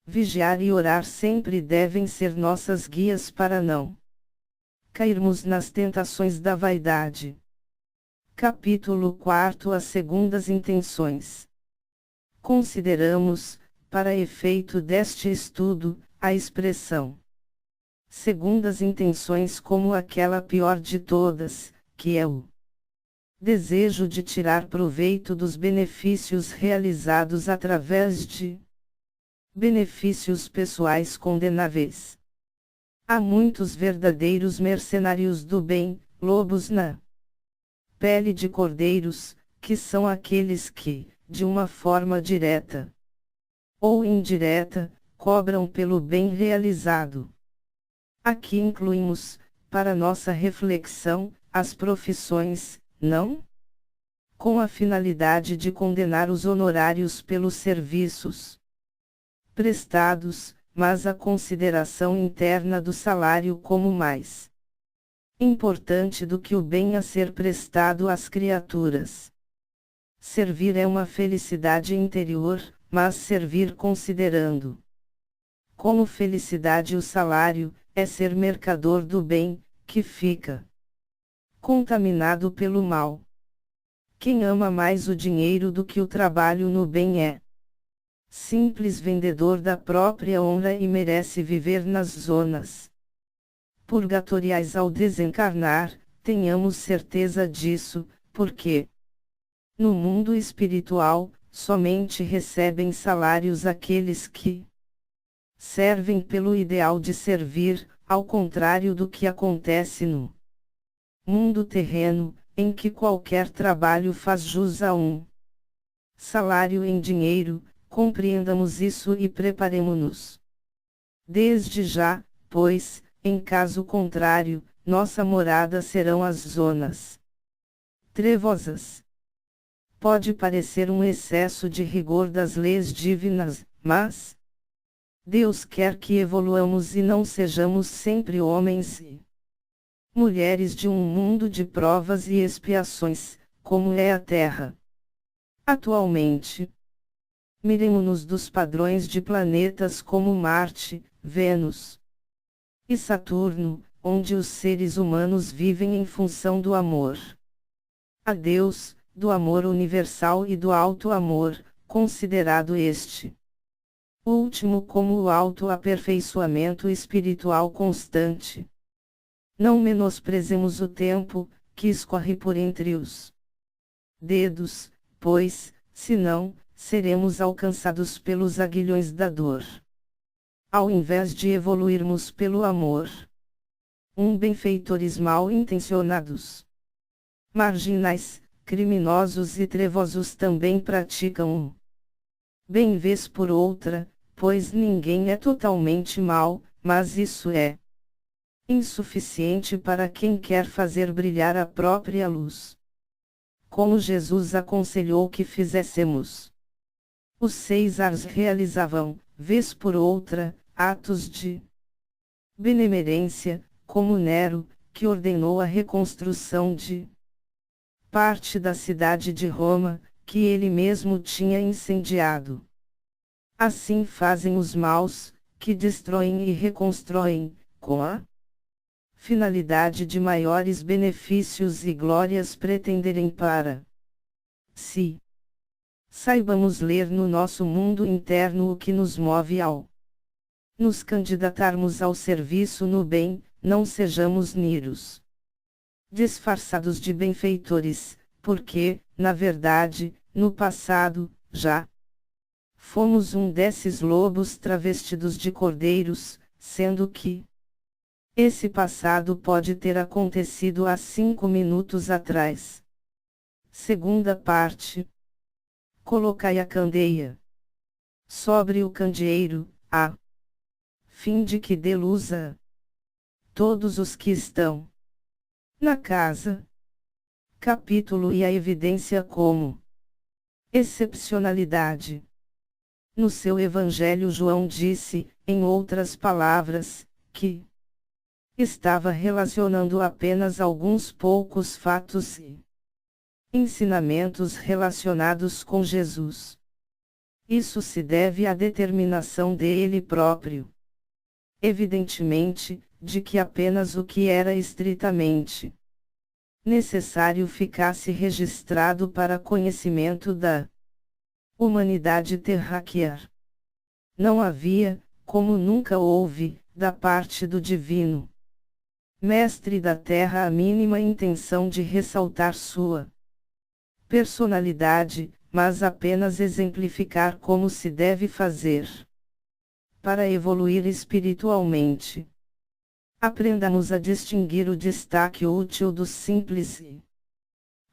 Vigiar e orar sempre devem ser nossas guias para não cairmos nas tentações da vaidade. Capítulo 4 As segundas intenções. Consideramos, para efeito deste estudo, a expressão segundas intenções como aquela pior de todas, que é o desejo de tirar proveito dos benefícios realizados através de benefícios pessoais condenáveis. Há muitos verdadeiros mercenários do bem, lobos na pele de cordeiros, que são aqueles que, de uma forma direta ou indireta, cobram pelo bem realizado. Aqui incluímos, para nossa reflexão, as profissões, não com a finalidade de condenar os honorários pelos serviços prestados, mas a consideração interna do salário como mais importante do que o bem a ser prestado às criaturas. Servir é uma felicidade interior, mas servir considerando como felicidade o salário, é ser mercador do bem, que fica contaminado pelo mal. Quem ama mais o dinheiro do que o trabalho no bem é simples vendedor da própria honra e merece viver nas zonas purgatoriais ao desencarnar, tenhamos certeza disso, porque no mundo espiritual, somente recebem salários aqueles que servem pelo ideal de servir, ao contrário do que acontece no mundo terreno, em que qualquer trabalho faz jus a um salário em dinheiro, compreendamos isso e preparemo-nos desde já, pois, em caso contrário, nossa morada serão as zonas trevosas. Pode parecer um excesso de rigor das leis divinas, mas Deus quer que evoluamos e não sejamos sempre homens e mulheres de um mundo de provas e expiações, como é a Terra atualmente. Miremo-nos dos padrões de planetas como Marte, Vênus e Saturno, onde os seres humanos vivem em função do amor a Deus, do amor universal e do alto amor, considerado este último como o autoaperfeiçoamento espiritual constante. Não menosprezemos o tempo, que escorre por entre os dedos, pois, senão, seremos alcançados pelos aguilhões da dor. Ao invés de evoluirmos pelo amor, benfeitores mal intencionados, marginais, criminosos e trevosos também praticam o bem vez por outra, pois ninguém é totalmente mau, mas isso é insuficiente para quem quer fazer brilhar a própria luz. Como Jesus aconselhou que fizéssemos. Os 6 ars realizavam, vez por outra, atos de benemerência, como Nero, que ordenou a reconstrução de parte da cidade de Roma, que ele mesmo tinha incendiado. Assim fazem os maus, que destroem e reconstroem, com a finalidade de maiores benefícios e glórias pretenderem para si. Saibamos ler no nosso mundo interno o que nos move ao nos candidatarmos ao serviço no bem, não sejamos niros disfarçados de benfeitores, porque, na verdade, no passado, já fomos um desses lobos travestidos de cordeiros, sendo que esse passado pode ter acontecido há 5 minutos atrás. Segunda parte. Colocai a candeia sobre o candeeiro, a fim de que dê luz a todos os que estão na casa. Capítulo e a evidência como excepcionalidade. No seu Evangelho João disse, em outras palavras, que estava relacionando apenas alguns poucos fatos e ensinamentos relacionados com Jesus. Isso se deve à determinação dele próprio. Evidentemente, de que apenas o que era estritamente necessário ficasse registrado para conhecimento da humanidade terráquea. Não havia, como nunca houve, da parte do Divino Mestre da Terra a mínima intenção de ressaltar sua personalidade, mas apenas exemplificar como se deve fazer para evoluir espiritualmente. Aprendamos a distinguir o destaque útil do simples e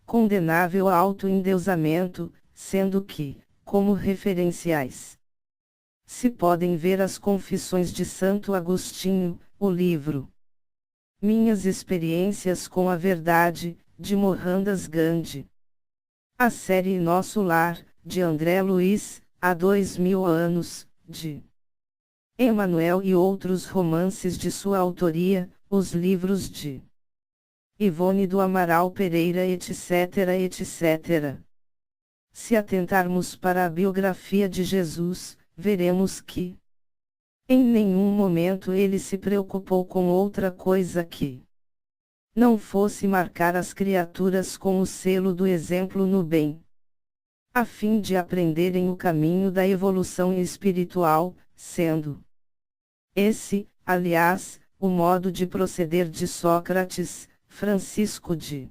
condenável autoendeusamento, sendo que, como referenciais, se podem ver as Confissões de Santo Agostinho, o livro Minhas Experiências com a Verdade, de Mohandas Gandhi. A série Nosso Lar, de André Luiz, há 2000 anos, de Emmanuel e outros romances de sua autoria, os livros de Ivone do Amaral Pereira etc. etc. Se atentarmos para a biografia de Jesus, veremos que em nenhum momento ele se preocupou com outra coisa que não fosse marcar as criaturas com o selo do exemplo no bem, a fim de aprenderem o caminho da evolução espiritual, sendo esse, aliás, o modo de proceder de Sócrates, Francisco de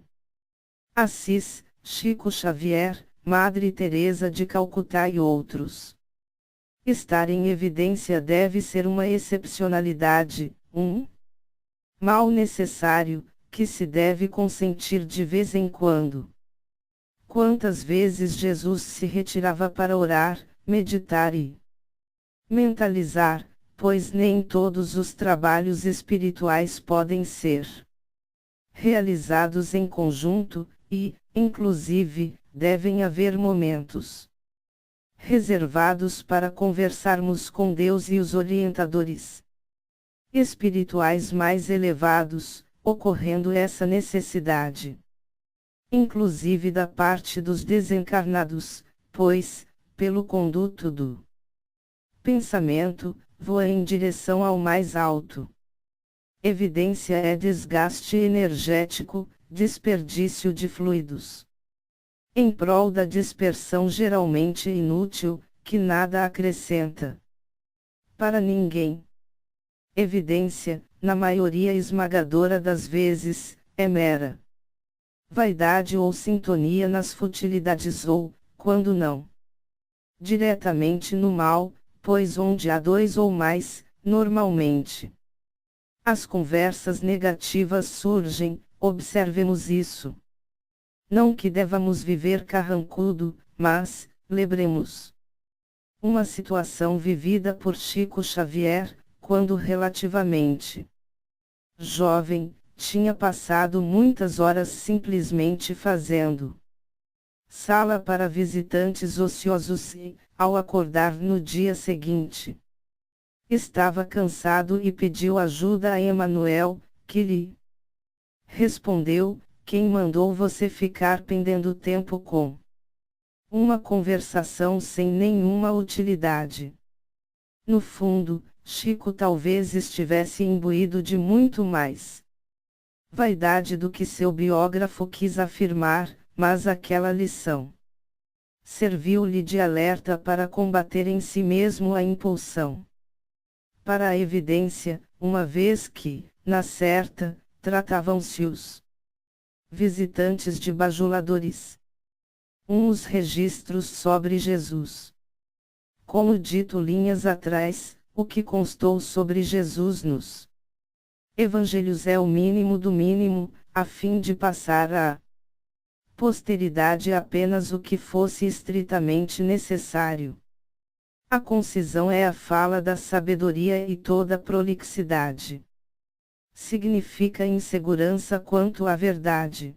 Assis, Chico Xavier, Madre Teresa de Calcutá e outros. Estar em evidência deve ser uma excepcionalidade, um mal necessário, que se deve consentir de vez em quando. Quantas vezes Jesus se retirava para orar, meditar e mentalizar, pois nem todos os trabalhos espirituais podem ser realizados em conjunto, e, inclusive, devem haver momentos reservados para conversarmos com Deus e os orientadores espirituais mais elevados, ocorrendo essa necessidade, inclusive da parte dos desencarnados, pois, pelo conduto do pensamento, voa em direção ao mais alto. Evidência é desgaste energético, desperdício de fluidos em prol da dispersão geralmente inútil, que nada acrescenta para ninguém. Evidência, na maioria esmagadora das vezes, é mera vaidade ou sintonia nas futilidades ou, quando não, diretamente no mal, pois onde há dois ou mais, normalmente, as conversas negativas surgem, observemos isso. Não que devamos viver carrancudo, mas, lembremos uma situação vivida por Chico Xavier, quando relativamente jovem, tinha passado muitas horas simplesmente fazendo sala para visitantes ociosos e, ao acordar no dia seguinte, estava cansado e pediu ajuda a Emanuel, que lhe respondeu: quem mandou você ficar perdendo tempo com uma conversação sem nenhuma utilidade? No fundo, Chico talvez estivesse imbuído de muito mais vaidade do que seu biógrafo quis afirmar, mas aquela lição serviu-lhe de alerta para combater em si mesmo a impulsão para a evidência, uma vez que, na certa, tratavam-se os visitantes de bajuladores. Uns registros sobre Jesus. Como dito linhas atrás, o que constou sobre Jesus nos Evangelhos é o mínimo do mínimo, a fim de passar à posteridade apenas o que fosse estritamente necessário. A concisão é a fala da sabedoria e toda prolixidade significa insegurança quanto à verdade.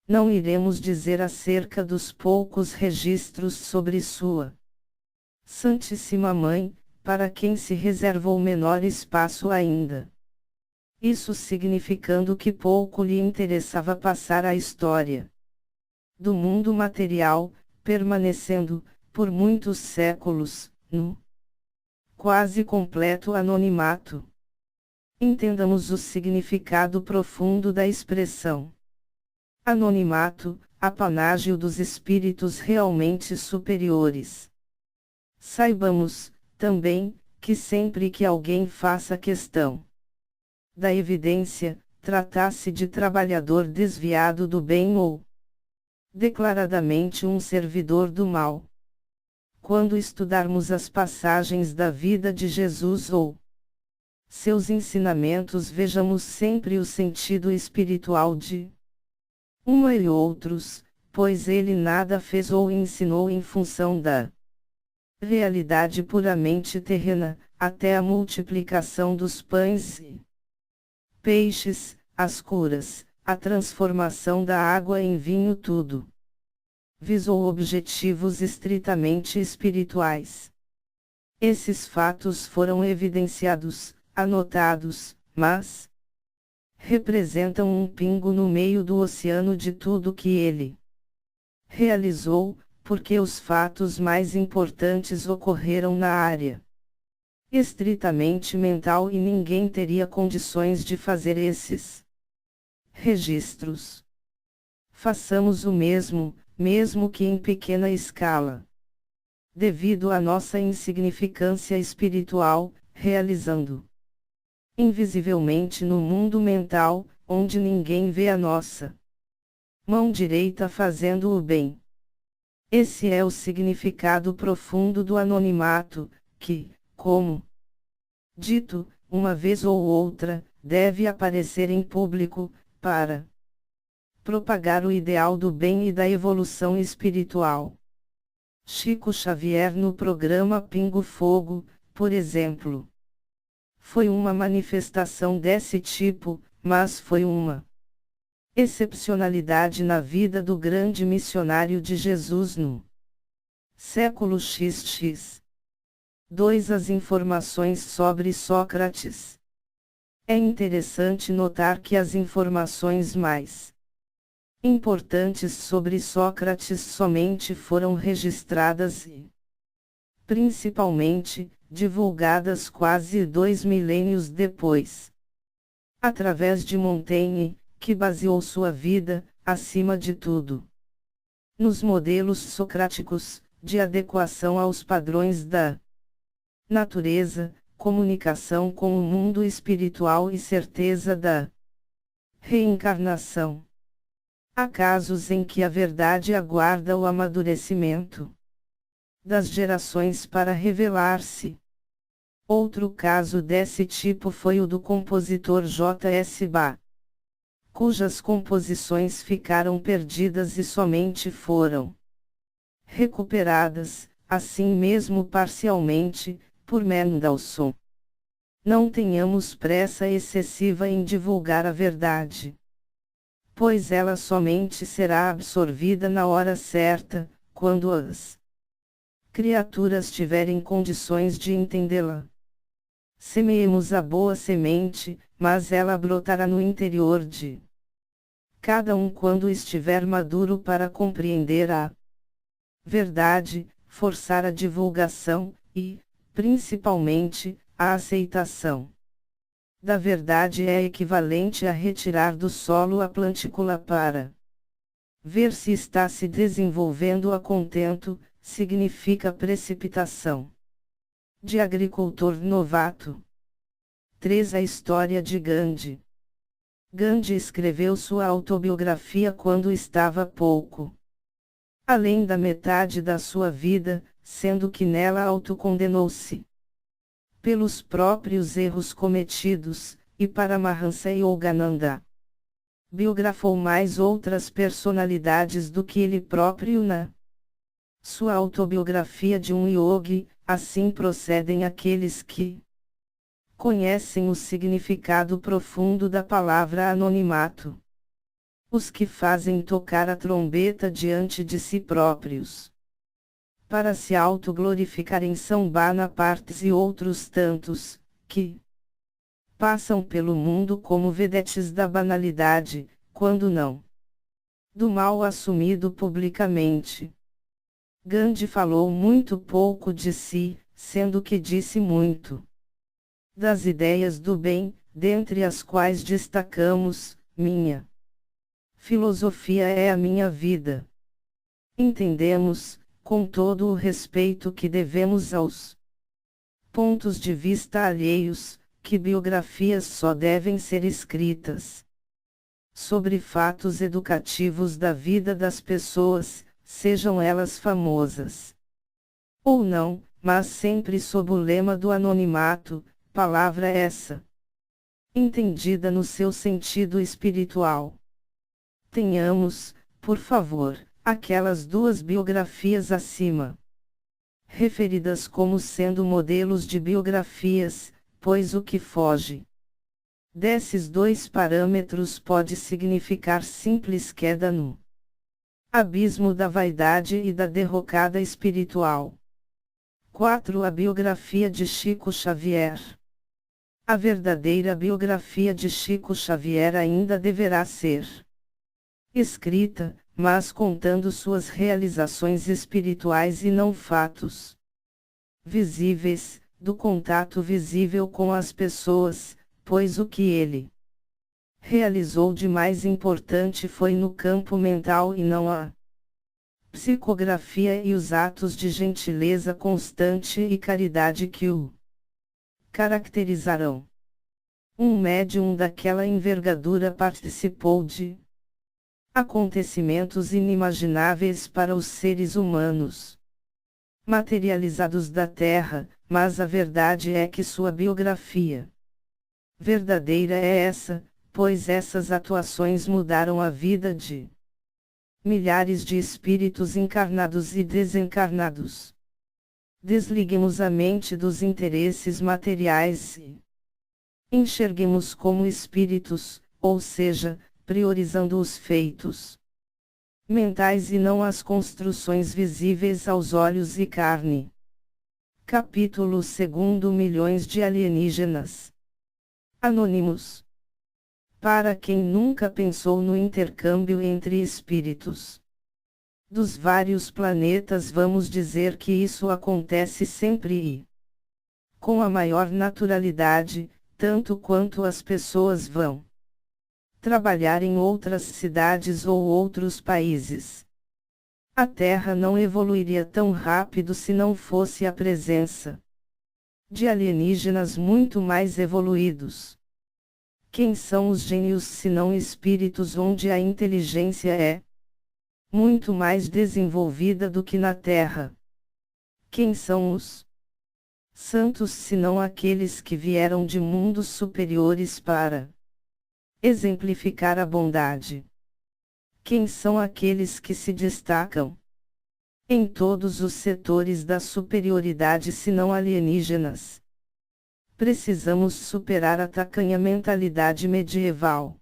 Não iremos dizer acerca dos poucos registros sobre sua Santíssima Mãe, para quem se reservou menor espaço ainda. Isso significando que pouco lhe interessava passar a história do mundo material, permanecendo, por muitos séculos, no quase completo anonimato. Entendamos o significado profundo da expressão anonimato, apanágio dos espíritos realmente superiores. Saibamos, também, que sempre que alguém faça questão da evidência, tratasse de trabalhador desviado do bem ou declaradamente um servidor do mal. Quando estudarmos as passagens da vida de Jesus ou seus ensinamentos, vejamos sempre o sentido espiritual de uma e outros, pois ele nada fez ou ensinou em função da realidade puramente terrena, até a multiplicação dos pães e peixes, as curas, a transformação da água em vinho, tudo visou objetivos estritamente espirituais. Esses fatos foram evidenciados, anotados, mas representam um pingo no meio do oceano de tudo que ele realizou, porque os fatos mais importantes ocorreram na área estritamente mental e ninguém teria condições de fazer esses registros. Façamos o mesmo, mesmo que em pequena escala. Devido à nossa insignificância espiritual, realizando invisivelmente no mundo mental, onde ninguém vê a nossa mão direita fazendo o bem. Esse é o significado profundo do anonimato, que, como dito, uma vez ou outra, deve aparecer em público, para propagar o ideal do bem e da evolução espiritual. Chico Xavier no programa Pingo Fogo, por exemplo. Foi uma manifestação desse tipo, mas foi uma excepcionalidade na vida do grande missionário de Jesus no século XX. 2. As informações sobre Sócrates. É interessante notar que as informações mais importantes sobre Sócrates somente foram registradas e, principalmente, divulgadas quase 2 milênios depois. Através de Montaigne, que baseou sua vida, acima de tudo, nos modelos socráticos, de adequação aos padrões da natureza, comunicação com o mundo espiritual e certeza da reencarnação. Há casos em que a verdade aguarda o amadurecimento das gerações para revelar-se. Outro caso desse tipo foi o do compositor J.S. Bach, cujas composições ficaram perdidas e somente foram recuperadas, assim mesmo parcialmente, por Mendelssohn. Não tenhamos pressa excessiva em divulgar a verdade, pois ela somente será absorvida na hora certa, quando as criaturas tiverem condições de entendê-la. Semeemos a boa semente, mas ela brotará no interior de cada um quando estiver maduro para compreender a verdade, forçar a divulgação, e, principalmente, a aceitação da verdade é equivalente a retirar do solo a plantícula para ver se está se desenvolvendo a contento, significa precipitação. De agricultor novato. 3. A história de Gandhi. Gandhi escreveu sua autobiografia quando estava pouco além da metade da sua vida, sendo que nela autocondenou-se pelos próprios erros cometidos, e Paramahansa Yogananda biografou mais outras personalidades do que ele próprio na sua autobiografia de um yogi. Assim procedem aqueles que conhecem o significado profundo da palavra anonimato. Os que fazem tocar a trombeta diante de si próprios, para se autoglorificarem, são Bonapartes e outros tantos, que passam pelo mundo como vedetes da banalidade, quando não do mal assumido publicamente. Gandhi falou muito pouco de si, sendo que disse muito das ideias do bem, dentre as quais destacamos: minha filosofia é a minha vida. Entendemos, com todo o respeito que devemos aos pontos de vista alheios, que biografias só devem ser escritas sobre fatos educativos da vida das pessoas, sejam elas famosas ou não, mas sempre sob o lema do anonimato, palavra essa entendida no seu sentido espiritual. Tenhamos, por favor, aquelas 2 biografias acima referidas como sendo modelos de biografias, pois o que foge desses 2 parâmetros pode significar simples queda no abismo da vaidade e da derrocada espiritual. 4. A biografia de Chico Xavier. A verdadeira biografia de Chico Xavier ainda deverá ser escrita, mas contando suas realizações espirituais e não fatos visíveis, do contato visível com as pessoas, pois o que ele realizou de mais importante foi no campo mental e não a psicografia e os atos de gentileza constante e caridade que o caracterizarão. Um médium daquela envergadura participou de acontecimentos inimagináveis para os seres humanos materializados da Terra, mas a verdade é que sua biografia verdadeira é essa, pois essas atuações mudaram a vida de milhares de espíritos encarnados e desencarnados. Desliguemos a mente dos interesses materiais e enxerguemos como espíritos, ou seja, priorizando os feitos mentais e não as construções visíveis aos olhos e carne. Capítulo 2. Milhões de alienígenas anônimos. Para quem nunca pensou no intercâmbio entre espíritos dos vários planetas, vamos dizer que isso acontece sempre e com a maior naturalidade, tanto quanto as pessoas vão trabalhar em outras cidades ou outros países. A Terra não evoluiria tão rápido se não fosse a presença de alienígenas muito mais evoluídos. Quem são os gênios senão espíritos onde a inteligência é muito mais desenvolvida do que na Terra? Quem são os santos senão aqueles que vieram de mundos superiores para exemplificar a bondade? Quem são aqueles que se destacam em todos os setores da superioridade senão alienígenas? Precisamos superar a tacanha mentalidade medieval,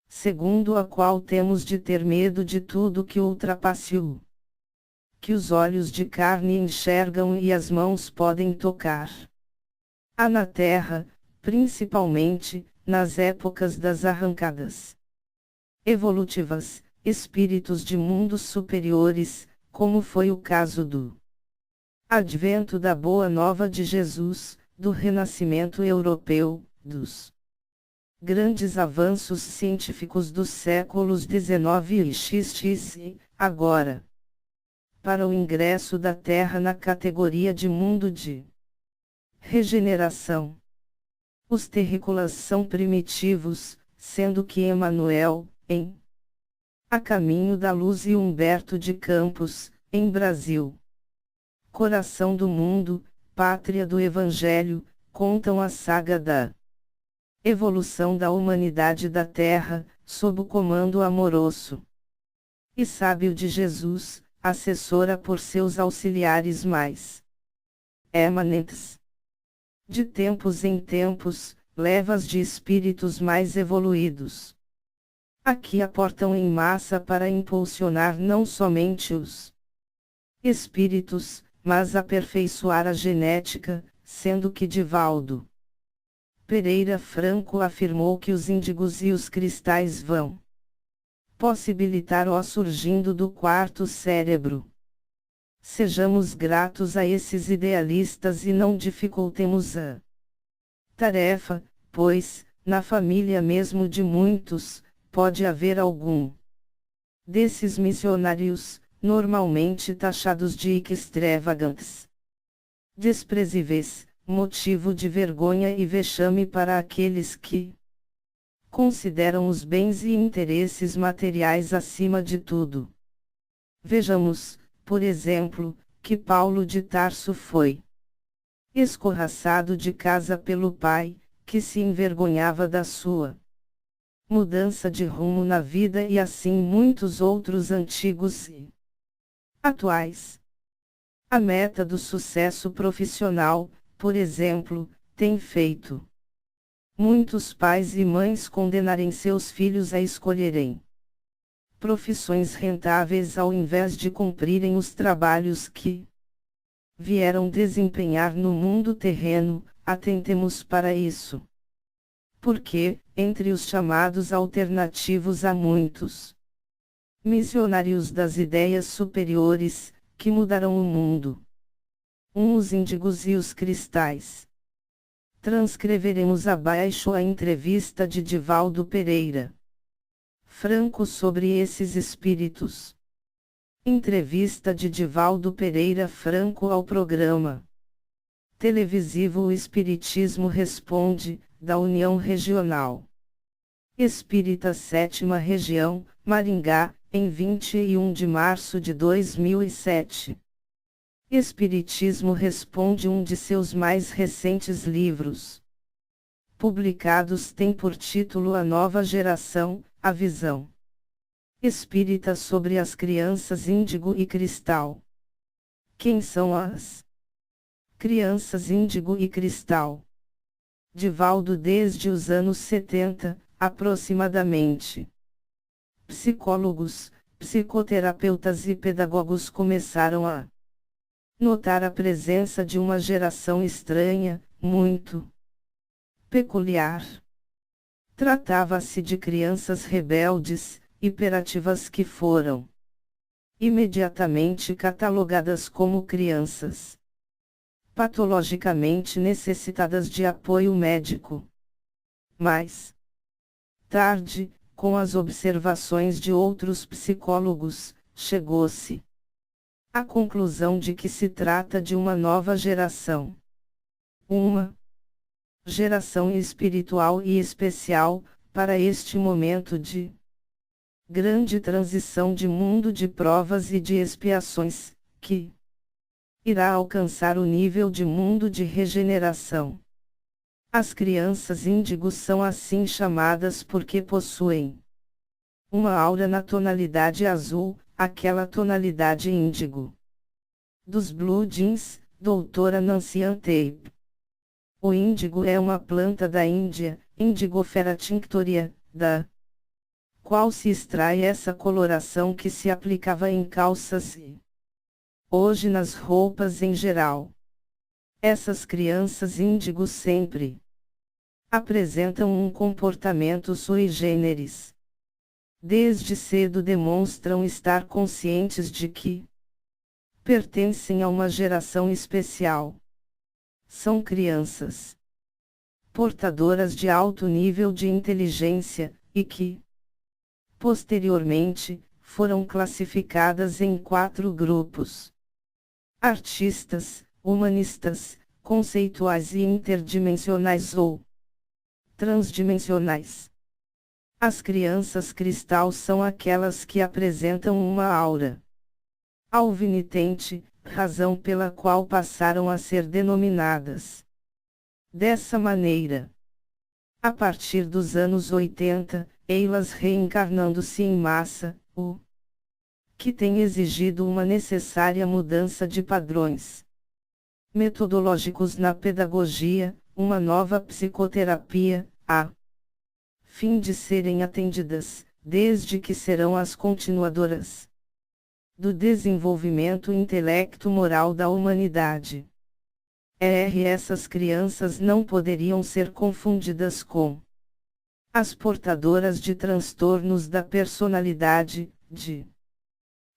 segundo a qual temos de ter medo de tudo que ultrapasse o que os olhos de carne enxergam e as mãos podem tocar. Há na Terra, principalmente, nas épocas das arrancadas evolutivas, espíritos de mundos superiores, como foi o caso do advento da Boa Nova de Jesus, do renascimento europeu, dos grandes avanços científicos dos séculos XIX e XX, agora, para o ingresso da Terra na categoria de mundo de regeneração. Os terrícolas são primitivos, sendo que Emmanuel, em A Caminho da Luz, e Humberto de Campos, em Brasil, Coração do Mundo, Pátria do Evangelho, contam a saga da evolução da humanidade da Terra, sob o comando amoroso e sábio de Jesus, assessora por seus auxiliares mais emanentes. De tempos em tempos, levas de espíritos mais evoluídos aqui aportam em massa para impulsionar não somente os espíritos, mas aperfeiçoar a genética, sendo que Divaldo Pereira Franco afirmou que os índigos e os cristais vão possibilitar o surgindo do quarto cérebro. Sejamos gratos a esses idealistas e não dificultemos a tarefa, pois, na família mesmo de muitos, pode haver algum desses missionários, normalmente taxados de extravagantes, desprezíveis, motivo de vergonha e vexame para aqueles que consideram os bens e interesses materiais acima de tudo. Vejamos, por exemplo, que Paulo de Tarso foi escorraçado de casa pelo pai, que se envergonhava da sua mudança de rumo na vida, e assim muitos outros antigos e atuais. A meta do sucesso profissional, por exemplo, tem feito muitos pais e mães condenarem seus filhos a escolherem profissões rentáveis ao invés de cumprirem os trabalhos que vieram desempenhar no mundo terreno. Atentemos para isso. Porque, entre os chamados alternativos, há muitos missionários das ideias superiores, que mudarão o mundo. Os índigos e os cristais. Transcreveremos abaixo a entrevista de Divaldo Pereira Franco sobre esses espíritos. Entrevista de Divaldo Pereira Franco ao programa televisivo O Espiritismo Responde, da União Regional Espírita 7ª Região, Maringá, em 21 de março de 2007. Espiritismo Responde, um de seus mais recentes livros. publicados têm por título A Nova Geração, a Visão Espírita sobre as Crianças Índigo e Cristal. Quem são as crianças Índigo e Cristal? Divaldo desde os anos 70, aproximadamente. Psicólogos, psicoterapeutas e pedagogos começaram a notar a presença de uma geração estranha, muito peculiar. Tratava-se de crianças rebeldes, hiperativas que foram imediatamente catalogadas como crianças patologicamente necessitadas de apoio médico. Mais tarde, com as observações de outros psicólogos, chegou-se à conclusão de que se trata de uma nova geração. Uma geração espiritual e especial, para este momento de grande transição de mundo de provas e de expiações, que irá alcançar o nível de mundo de regeneração. As crianças índigos são assim chamadas porque possuem uma aura na tonalidade azul, aquela tonalidade índigo. Dos Blue Jeans, doutora Nancy Tape. O índigo é uma planta da Índia, Indigofera tinctoria, da qual se extrai essa coloração que se aplicava em calças e hoje nas roupas em geral. Essas crianças índigos sempre apresentam um comportamento sui generis. Desde cedo demonstram estar conscientes de que pertencem a uma geração especial. São crianças portadoras de alto nível de inteligência, e que, posteriormente, foram classificadas em 4 grupos: artistas, humanistas, conceituais e interdimensionais ou transdimensionais. As crianças cristal são aquelas que apresentam uma aura alvinitente, razão pela qual passaram a ser denominadas dessa maneira. A partir dos anos 80, elas reencarnando-se em massa, o que tem exigido uma necessária mudança de padrões metodológicos na pedagogia, uma nova psicoterapia, a fim de serem atendidas, desde que serão as continuadoras do desenvolvimento intelecto-moral da humanidade. Essas crianças não poderiam ser confundidas com as portadoras de transtornos da personalidade, de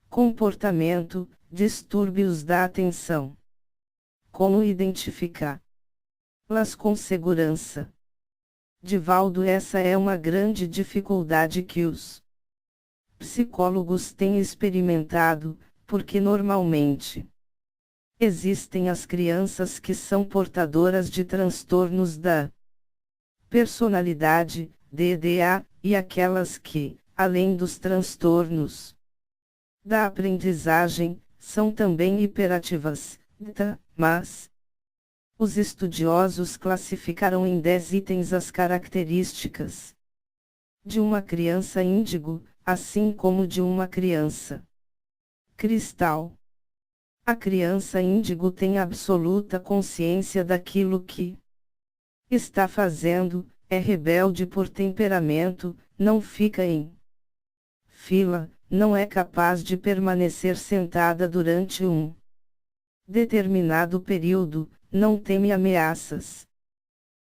comportamento, distúrbios da atenção. Como identificá-las com segurança? Divaldo, essa é uma grande dificuldade que os psicólogos têm experimentado, porque normalmente existem as crianças que são portadoras de transtornos da personalidade, DDA, e aquelas que, além dos transtornos da aprendizagem, são também hiperativas, mas os estudiosos classificaram em 10 itens as características de uma criança índigo, assim como de uma criança cristal. A criança índigo tem absoluta consciência daquilo que está fazendo, é rebelde por temperamento, não fica em fila, não é capaz de permanecer sentada durante um determinado período, não teme ameaças.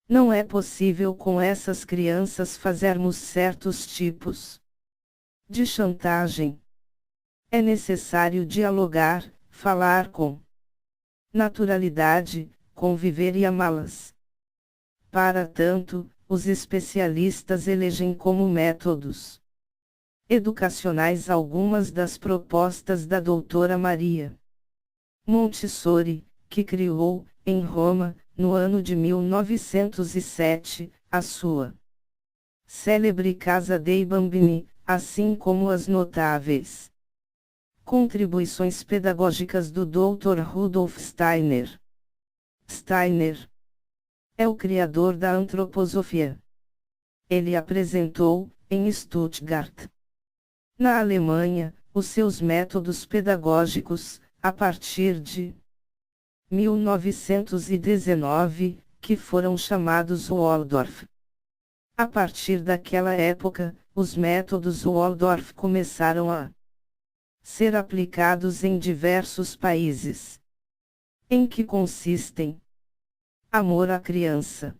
Não é possível com essas crianças fazermos certos tipos de chantagem. É necessário dialogar, falar com naturalidade, conviver e amá-las. Para tanto, os especialistas elegem como métodos educacionais algumas das propostas da doutora Maria Montessori, que criou, em Roma, no ano de 1907, a sua célebre Casa dei Bambini, assim como as notáveis contribuições pedagógicas do Dr. Rudolf Steiner. É o criador da antroposofia. Ele apresentou, em Stuttgart, na Alemanha, os seus métodos pedagógicos, a partir de 1919, que foram chamados Waldorf. A partir daquela época, os métodos Waldorf começaram a ser aplicados em diversos países. Em que consistem? Amor à criança.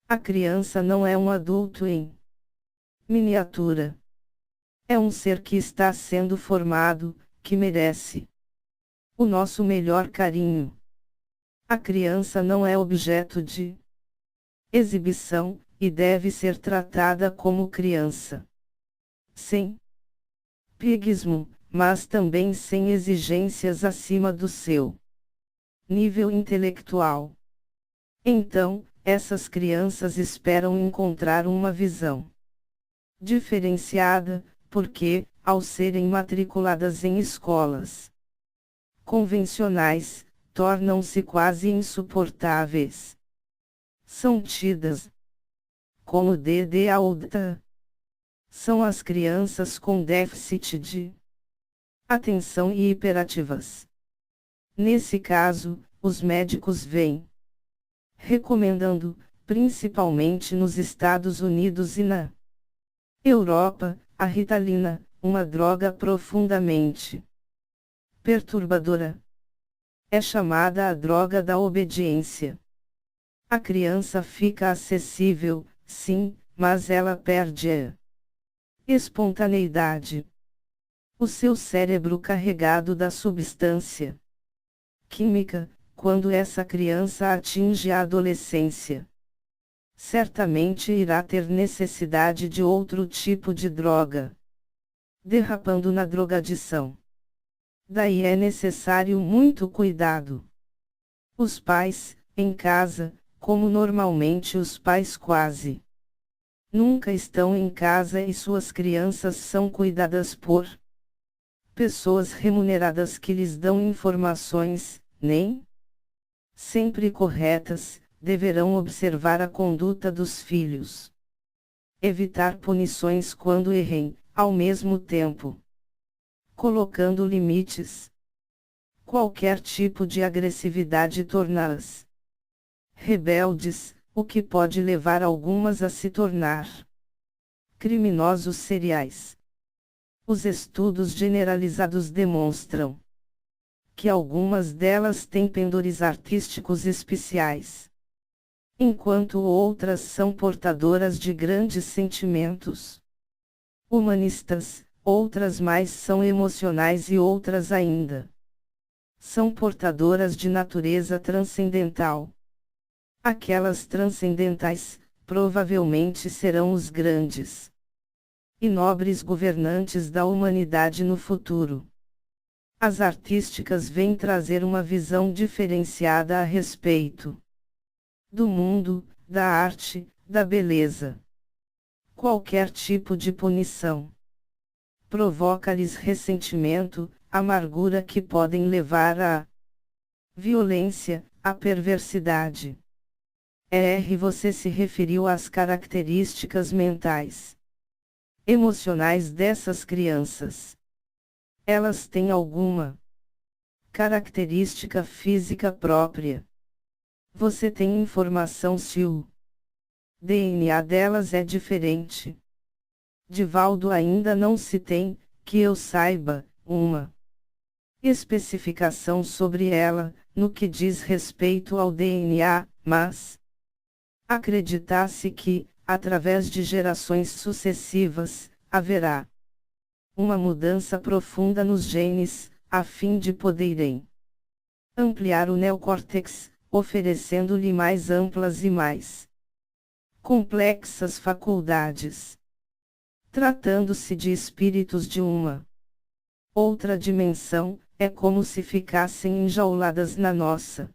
A criança não é um adulto em miniatura. É um ser que está sendo formado, que merece o nosso melhor carinho. A criança não é objeto de exibição, e deve ser tratada como criança. Sem pieguismo, mas também sem exigências acima do seu nível intelectual. Então, essas crianças esperam encontrar uma visão diferenciada, porque, ao serem matriculadas em escolas convencionais, tornam-se quase insuportáveis. São tidas como DDA ou DTA. São as crianças com déficit de atenção e hiperativas. Nesse caso, os médicos vêm recomendando, principalmente nos Estados Unidos e na Europa, a Ritalina, uma droga profundamente perturbadora. É chamada a droga da obediência. A criança fica acessível, sim, mas ela perde a espontaneidade. O seu cérebro carregado da substância química, quando essa criança atinge a adolescência, certamente irá ter necessidade de outro tipo de droga, derrapando na drogadição. Daí é necessário muito cuidado. Os pais, em casa, como normalmente os pais quase nunca estão em casa e suas crianças são cuidadas por pessoas remuneradas que lhes dão informações, nem sempre corretas, deverão observar a conduta dos filhos. Evitar punições quando errem, ao mesmo tempo colocando limites. Qualquer tipo de agressividade torná-las rebeldes, o que pode levar algumas a se tornar criminosos seriais. Os estudos generalizados demonstram que algumas delas têm pendores artísticos especiais, enquanto outras são portadoras de grandes sentimentos humanistas, outras mais são emocionais e outras ainda são portadoras de natureza transcendental. Aquelas transcendentais, provavelmente serão os grandes e nobres governantes da humanidade no futuro. As artísticas vêm trazer uma visão diferenciada a respeito do mundo, da arte, da beleza. Qualquer tipo de punição provoca-lhes ressentimento, amargura que podem levar à violência, à perversidade. Você se referiu às características mentais, emocionais dessas crianças. Elas têm alguma característica física própria? Você tem informação se o DNA delas é diferente? Divaldo ainda não se tem, que eu saiba, uma especificação sobre ela, no que diz respeito ao DNA, mas acredita-se que, através de gerações sucessivas, haverá uma mudança profunda nos genes, a fim de poderem ampliar o neocórtex, oferecendo-lhe mais amplas e mais complexas faculdades. Tratando-se de espíritos de uma outra dimensão, é como se ficassem enjauladas na nossa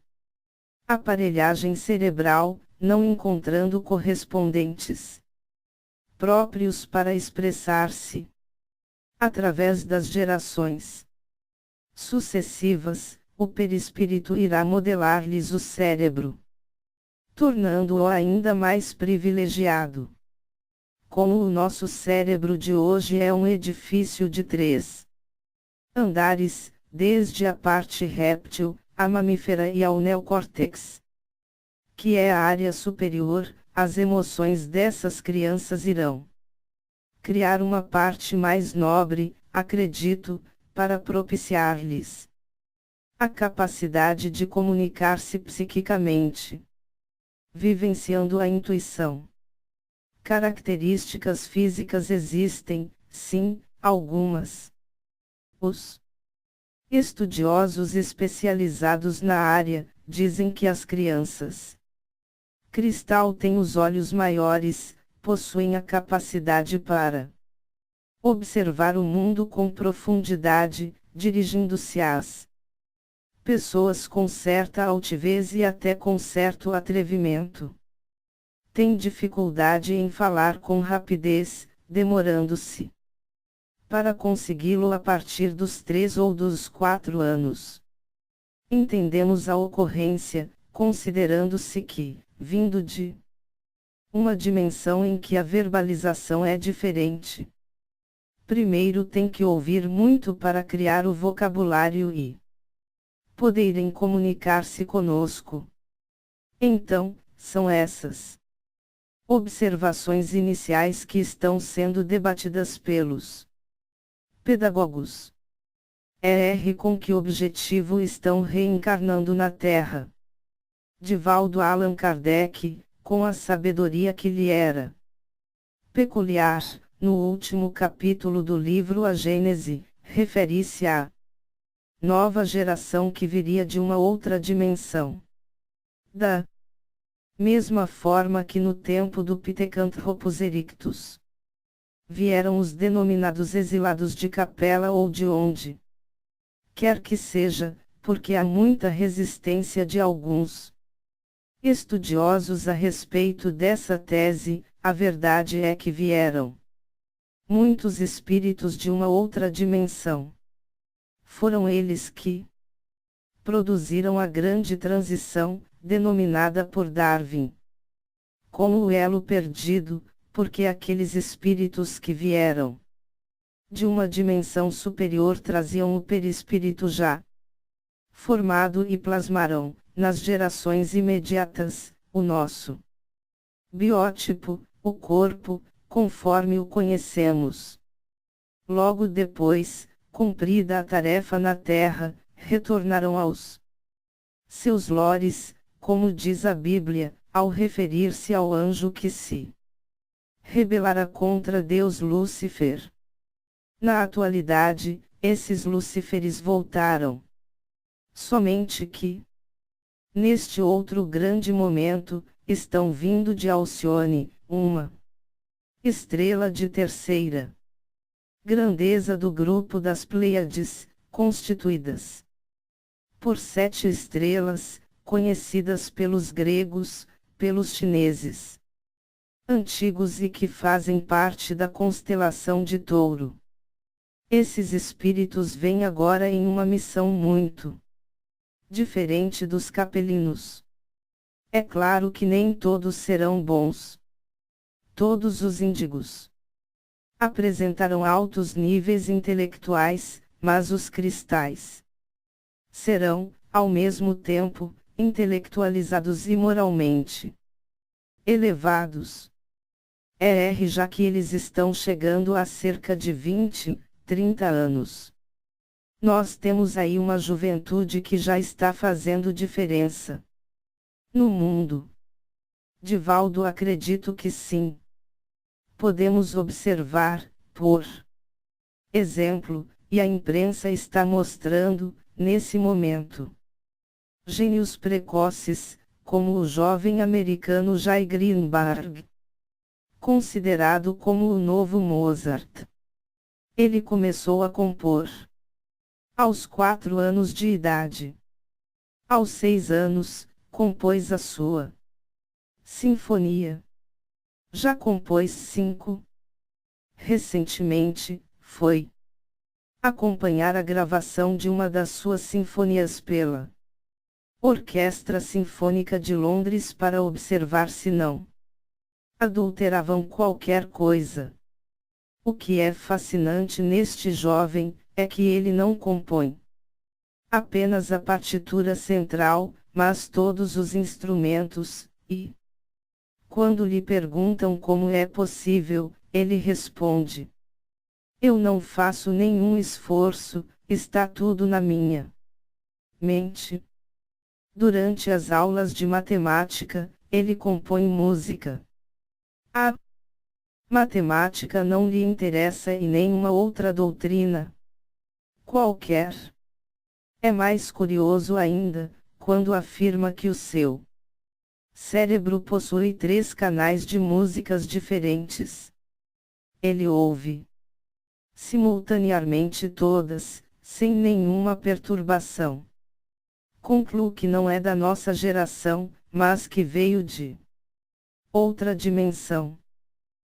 aparelhagem cerebral, não encontrando correspondentes próprios para expressar-se. Através das gerações sucessivas, o perispírito irá modelar-lhes o cérebro, tornando-o ainda mais privilegiado. Como o nosso cérebro de hoje é um edifício de 3 andares, desde a parte réptil, a mamífera e ao neocórtex, que é a área superior, as emoções dessas crianças irão criar uma parte mais nobre, acredito, para propiciar-lhes a capacidade de comunicar-se psiquicamente, vivenciando a intuição. Características físicas existem, sim, algumas. Os estudiosos especializados na área dizem que as crianças cristal têm os olhos maiores, possuem a capacidade para observar o mundo com profundidade, dirigindo-se às pessoas com certa altivez e até com certo atrevimento. Tem dificuldade em falar com rapidez, demorando-se para consegui-lo a partir dos 3 ou dos 4 anos. Entendemos a ocorrência, considerando-se que, vindo de uma dimensão em que a verbalização é diferente, primeiro tem que ouvir muito para criar o vocabulário e poderem comunicar-se conosco. Então, são essas observações iniciais que estão sendo debatidas pelos pedagogos. Com que objetivo estão reencarnando na Terra? Divaldo Allan Kardec, com a sabedoria que lhe era peculiar, no último capítulo do livro A Gênese, refere-se à nova geração que viria de uma outra dimensão. Da mesma forma que no tempo do Pithecanthropus erectus vieram os denominados exilados de Capela ou de onde quer que seja, porque há muita resistência de alguns estudiosos a respeito dessa tese, a verdade é que vieram muitos espíritos de uma outra dimensão. Foram eles que produziram a grande transição, denominada por Darwin como o elo perdido, porque aqueles espíritos que vieram de uma dimensão superior traziam o perispírito já formado e plasmaram, nas gerações imediatas, o nosso biótipo, o corpo, conforme o conhecemos. Logo depois, cumprida a tarefa na Terra, retornaram aos seus lores, como diz a Bíblia, ao referir-se ao anjo que se rebelara contra Deus Lúcifer. Na atualidade, esses Lúciferes voltaram. Somente que, neste outro grande momento, estão vindo de Alcione, uma estrela de terceira grandeza do grupo das Pleiades, constituídas por 7 estrelas, conhecidas pelos gregos, pelos chineses antigos e que fazem parte da constelação de Touro. Esses espíritos vêm agora em uma missão muito diferente dos capelinos. É claro que nem todos serão bons. Todos os índigos apresentarão altos níveis intelectuais, mas os cristais serão, ao mesmo tempo, intelectualizados e moralmente elevados. Já que eles estão chegando a cerca de 20, 30 anos. Nós temos aí uma juventude que já está fazendo diferença no mundo. Divaldo, acredito que sim. Podemos observar, por exemplo, e a imprensa está mostrando, nesse momento, gênios precoces, como o jovem americano Jay Greenberg, considerado como o novo Mozart. Ele começou a compor aos 4 anos de idade. Aos 6 anos, compôs a sua sinfonia. Já compôs 5. Recentemente, foi acompanhar a gravação de uma das suas sinfonias pela Orquestra Sinfônica de Londres para observar se não adulteravam qualquer coisa. O que é fascinante neste jovem, é que ele não compõe apenas a partitura central, mas todos os instrumentos, e, quando lhe perguntam como é possível, ele responde: eu não faço nenhum esforço, está tudo na minha mente. Durante as aulas de matemática, ele compõe música. A matemática não lhe interessa e nenhuma outra doutrina qualquer. É mais curioso ainda, quando afirma que o seu cérebro possui 3 canais de músicas diferentes. Ele ouve simultaneamente todas, sem nenhuma perturbação. Concluo que não é da nossa geração, mas que veio de outra dimensão.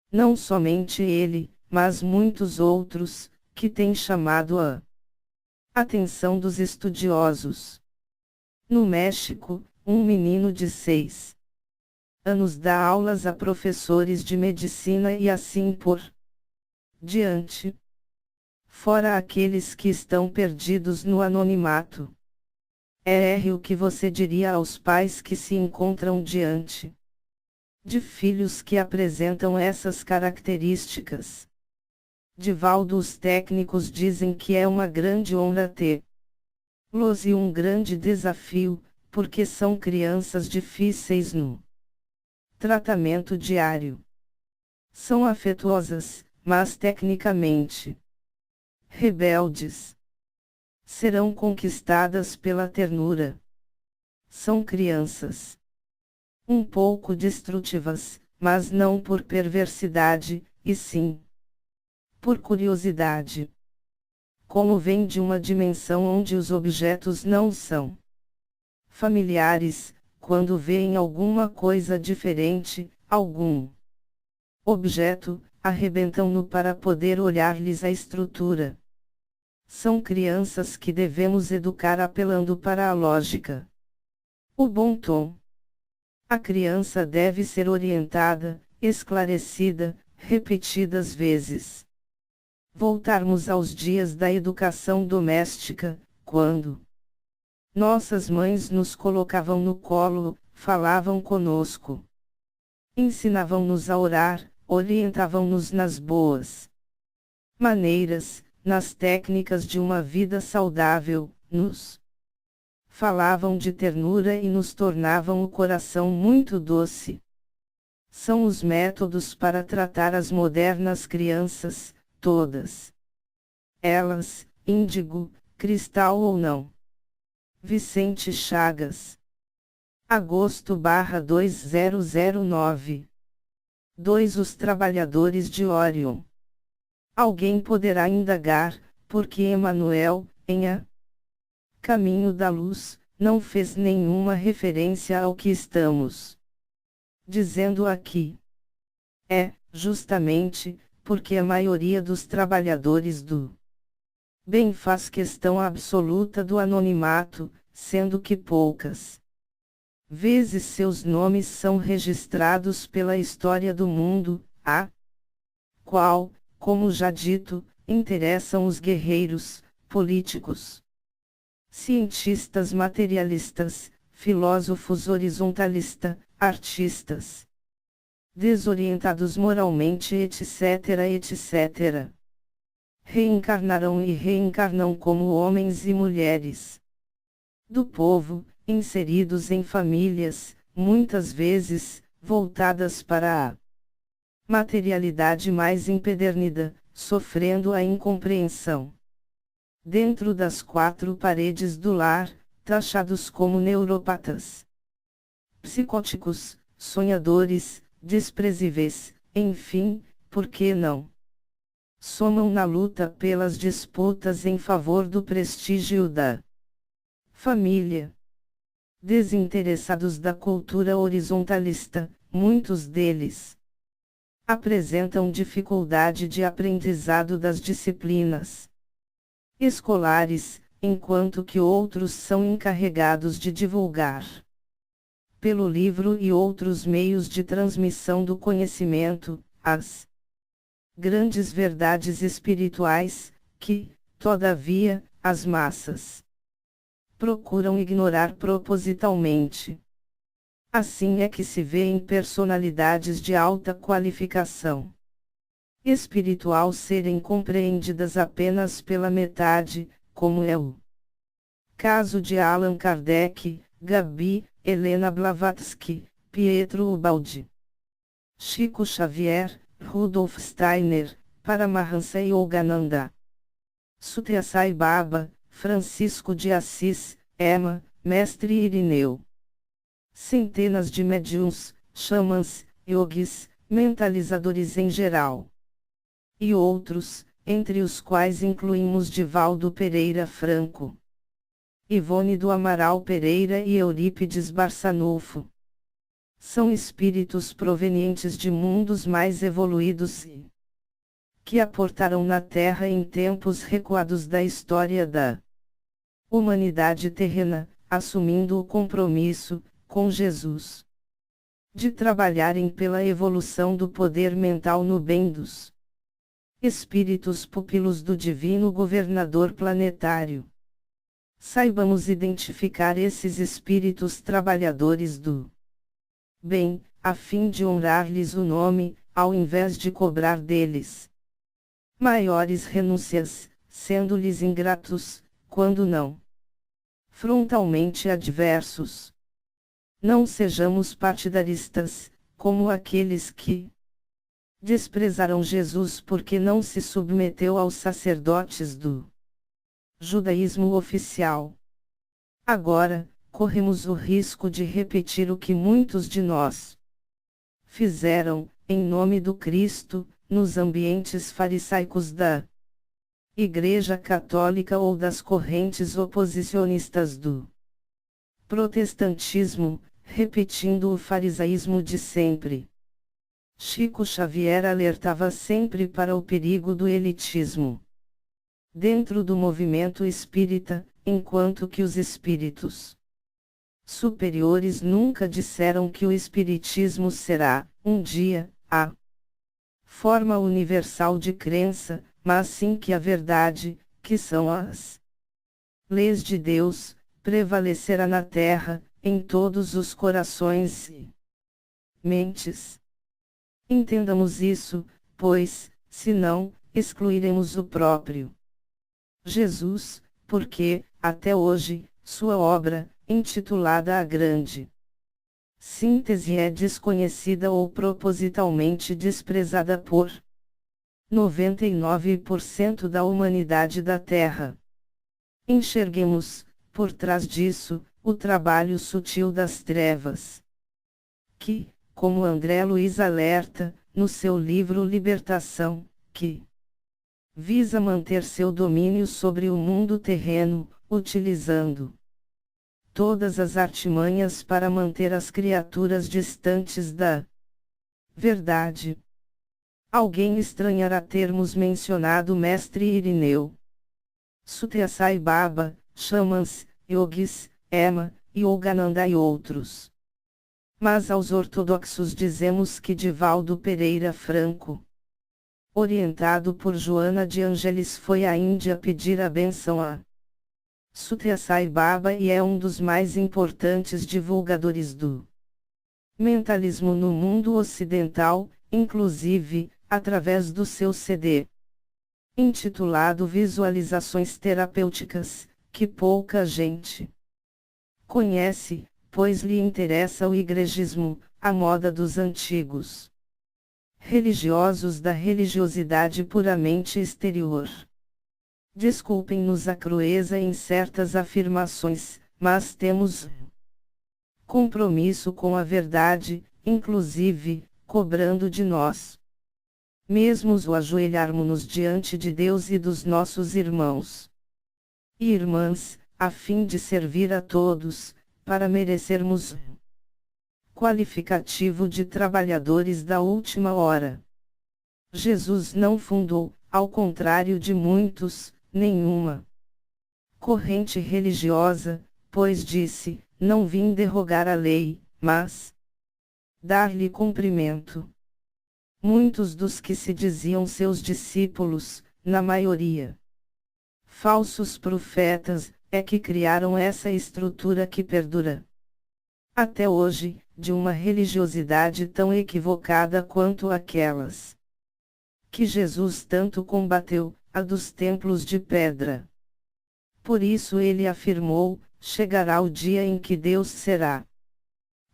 Não somente ele, mas muitos outros, que têm chamado a atenção dos estudiosos. No México, um menino de 6 anos dá aulas a professores de medicina e assim por diante. Fora aqueles que estão perdidos no anonimato. É o que você diria aos pais que se encontram diante de filhos que apresentam essas características. Divaldo, os técnicos dizem que é uma grande honra tê-los e um grande desafio, porque são crianças difíceis no tratamento diário. São afetuosas, mas tecnicamente rebeldes. Serão conquistadas pela ternura. São crianças um pouco destrutivas, mas não por perversidade, e sim por curiosidade. Como vem de uma dimensão onde os objetos não são familiares, quando veem alguma coisa diferente, algum objeto, arrebentam-no para poder olhar-lhes a estrutura. São crianças que devemos educar apelando para a lógica. O bom tom. A criança deve ser orientada, esclarecida, repetidas vezes. Voltarmos aos dias da educação doméstica, quando nossas mães nos colocavam no colo, falavam conosco, ensinavam-nos a orar, orientavam-nos nas boas maneiras, nas técnicas de uma vida saudável, nos falavam de ternura e nos tornavam o coração muito doce. São os métodos para tratar as modernas crianças, todas elas, índigo, cristal ou não. Vicente Chagas. Agosto/2009. 2. Os trabalhadores de Orion. Alguém poderá indagar, porque Emmanuel, em A Caminho da Luz, não fez nenhuma referência ao que estamos dizendo aqui. É, justamente, porque a maioria dos trabalhadores do bem faz questão absoluta do anonimato, sendo que poucas vezes seus nomes são registrados pela história do mundo, a qual, como já dito, interessam os guerreiros, políticos, cientistas materialistas, filósofos horizontalistas, artistas, desorientados moralmente, etc., etc. Reencarnarão e reencarnam como homens e mulheres do povo, inseridos em famílias, muitas vezes, voltadas para a materialidade mais empedernida, sofrendo a incompreensão. Dentro das 4 paredes do lar, taxados como neuropatas, psicóticos, sonhadores, desprezíveis, enfim, por que não? Somam na luta pelas disputas em favor do prestígio da família. Desinteressados da cultura horizontalista, muitos deles apresentam dificuldade de aprendizado das disciplinas escolares, enquanto que outros são encarregados de divulgar, pelo livro e outros meios de transmissão do conhecimento, as grandes verdades espirituais, que, todavia, as massas procuram ignorar propositalmente. Assim é que se vê em personalidades de alta qualificação espiritual serem compreendidas apenas pela metade, como é o caso de Allan Kardec, Gabi, Helena Blavatsky, Pietro Ubaldi, Chico Xavier, Rudolf Steiner, Paramahansa Yogananda, Sathya Sai Baba, Francisco de Assis, Emma, Mestre Irineu. Centenas de médiuns, xamãs, yogis, mentalizadores em geral. E outros, entre os quais incluímos Divaldo Pereira Franco, Ivone do Amaral Pereira e Eurípides Barçanufo. São espíritos provenientes de mundos mais evoluídos e que aportaram na Terra em tempos recuados da história da humanidade terrena, assumindo o compromisso, com Jesus, de trabalharem pela evolução do poder mental no bem dos espíritos pupilos do Divino Governador Planetário. Saibamos identificar esses espíritos trabalhadores do bem, a fim de honrar-lhes o nome, ao invés de cobrar deles maiores renúncias, sendo-lhes ingratos, quando não frontalmente adversos. Não sejamos partidaristas, como aqueles que desprezaram Jesus porque não se submeteu aos sacerdotes do judaísmo oficial. Agora, corremos o risco de repetir o que muitos de nós fizeram, em nome do Cristo, nos ambientes farisaicos da Igreja Católica ou das correntes oposicionistas do protestantismo, repetindo o farisaísmo de sempre. Chico Xavier alertava sempre para o perigo do elitismo dentro do movimento espírita, enquanto que os espíritos superiores nunca disseram que o espiritismo será, um dia, a forma universal de crença, mas sim que a verdade, que são as leis de Deus, prevalecerá na terra, em todos os corações e mentes. Entendamos isso, pois, senão, excluiremos o próprio Jesus, porque, até hoje, sua obra, intitulada A Grande Síntese, é desconhecida ou propositalmente desprezada por 99% da humanidade da Terra. Enxerguemos, por trás disso, o trabalho sutil das trevas, que, como André Luiz alerta, no seu livro Libertação, que visa manter seu domínio sobre o mundo terreno, utilizando todas as artimanhas para manter as criaturas distantes da verdade. Alguém estranhará termos mencionado Mestre Irineu, Sathya Sai Baba, xamãs, yogis, Emma, Yogananda e outros. Mas aos ortodoxos dizemos que Divaldo Pereira Franco, orientado por Joana de Ângeles, foi à Índia pedir a bênção a Sathya Sai Baba e é um dos mais importantes divulgadores do mentalismo no mundo ocidental, inclusive, através do seu CD intitulado Visualizações Terapêuticas, que pouca gente conhece, pois lhe interessa o igrejismo, a moda dos antigos religiosos da religiosidade puramente exterior. Desculpem-nos a crueza em certas afirmações, mas temos compromisso com a verdade, inclusive, cobrando de nós mesmos o ajoelharmos-nos diante de Deus e dos nossos irmãos e irmãs, a fim de servir a todos, para merecermos qualificativo de trabalhadores da última hora. Jesus não fundou, ao contrário de muitos, nenhuma corrente religiosa, pois disse, não vim derrogar a lei, mas dar-lhe cumprimento. Muitos dos que se diziam seus discípulos, na maioria falsos profetas, é que criaram essa estrutura que perdura até hoje, de uma religiosidade tão equivocada quanto aquelas que Jesus tanto combateu, a dos templos de pedra. Por isso ele afirmou, chegará o dia em que Deus será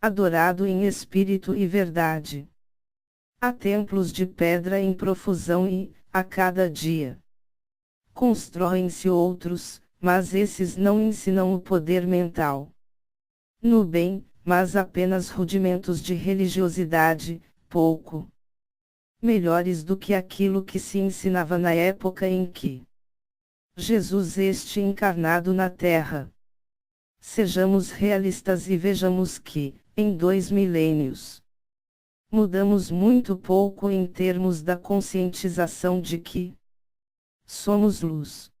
adorado em espírito e verdade. Há templos de pedra em profusão e, a cada dia, constroem-se outros, mas esses não ensinam o poder mental no bem, mas apenas rudimentos de religiosidade, pouco melhores do que aquilo que se ensinava na época em que Jesus este encarnado na Terra. Sejamos realistas e vejamos que, em 2 milênios, mudamos muito pouco em termos da conscientização de que somos luz.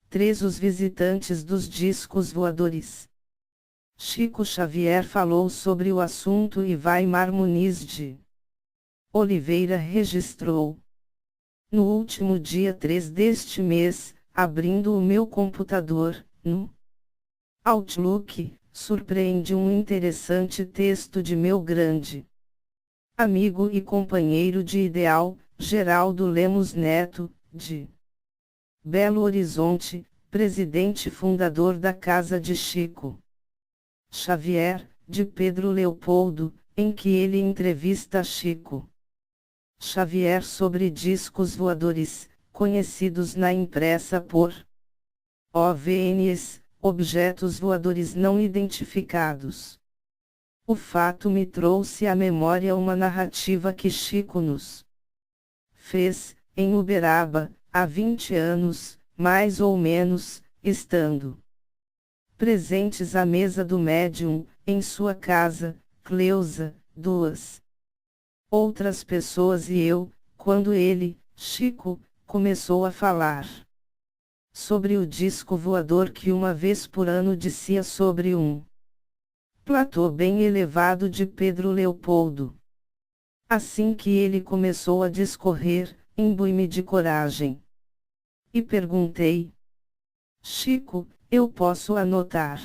3. Os visitantes dos discos voadores. Chico Xavier falou sobre o assunto e Weimar Muniz de Oliveira registrou. No último dia 3 deste mês, abrindo o meu computador, no Outlook, surpreende um interessante texto de meu grande amigo e companheiro de ideal, Geraldo Lemos Neto, de Belo Horizonte, presidente fundador da Casa de Chico Xavier, de Pedro Leopoldo, em que ele entrevista Chico Xavier sobre discos voadores, conhecidos na impressa por OVNIs, objetos voadores não identificados. O fato me trouxe à memória uma narrativa que Chico nos fez, em Uberaba, há 20 anos, mais ou menos, estando presentes à mesa do médium, em sua casa, Cleusa, 2 outras pessoas e eu, quando ele, Chico, começou a falar sobre o disco voador que uma vez por ano descia sobre um platô bem elevado de Pedro Leopoldo. Assim que ele começou a discorrer, imbui-me de coragem. E perguntei: Chico, eu posso anotar?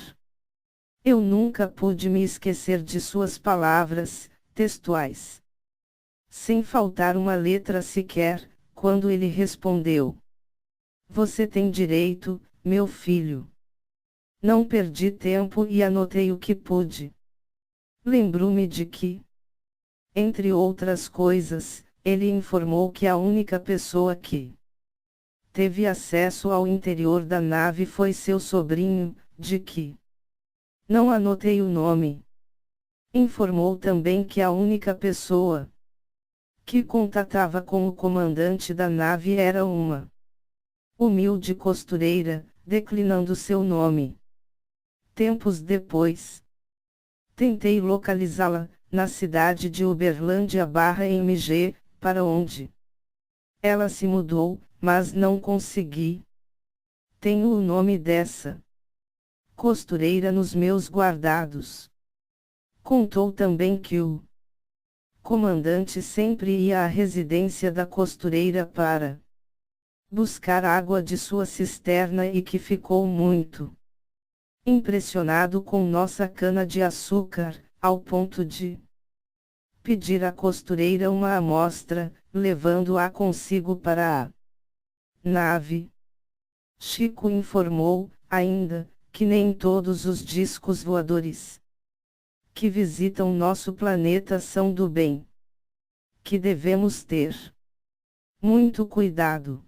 Eu nunca pude me esquecer de suas palavras, textuais. Sem faltar uma letra sequer, quando ele respondeu: Você tem direito, meu filho. Não perdi tempo e anotei o que pude. Lembro-me de que, entre outras coisas, ele informou que a única pessoa que teve acesso ao interior da nave foi seu sobrinho, de que não anotei o nome. Informou também que a única pessoa que contatava com o comandante da nave era uma humilde costureira, declinando seu nome. Tempos depois, tentei localizá-la, na cidade de Uberlândia/MG, para onde ela se mudou, mas não consegui. Tenho o nome dessa costureira nos meus guardados. Contou também que o comandante sempre ia à residência da costureira para buscar água de sua cisterna e que ficou muito impressionado com nossa cana-de-açúcar, ao ponto de pedir à costureira uma amostra, levando-a consigo para a nave. Chico informou, ainda, que nem todos os discos voadores que visitam nosso planeta são do bem. Que devemos ter muito cuidado.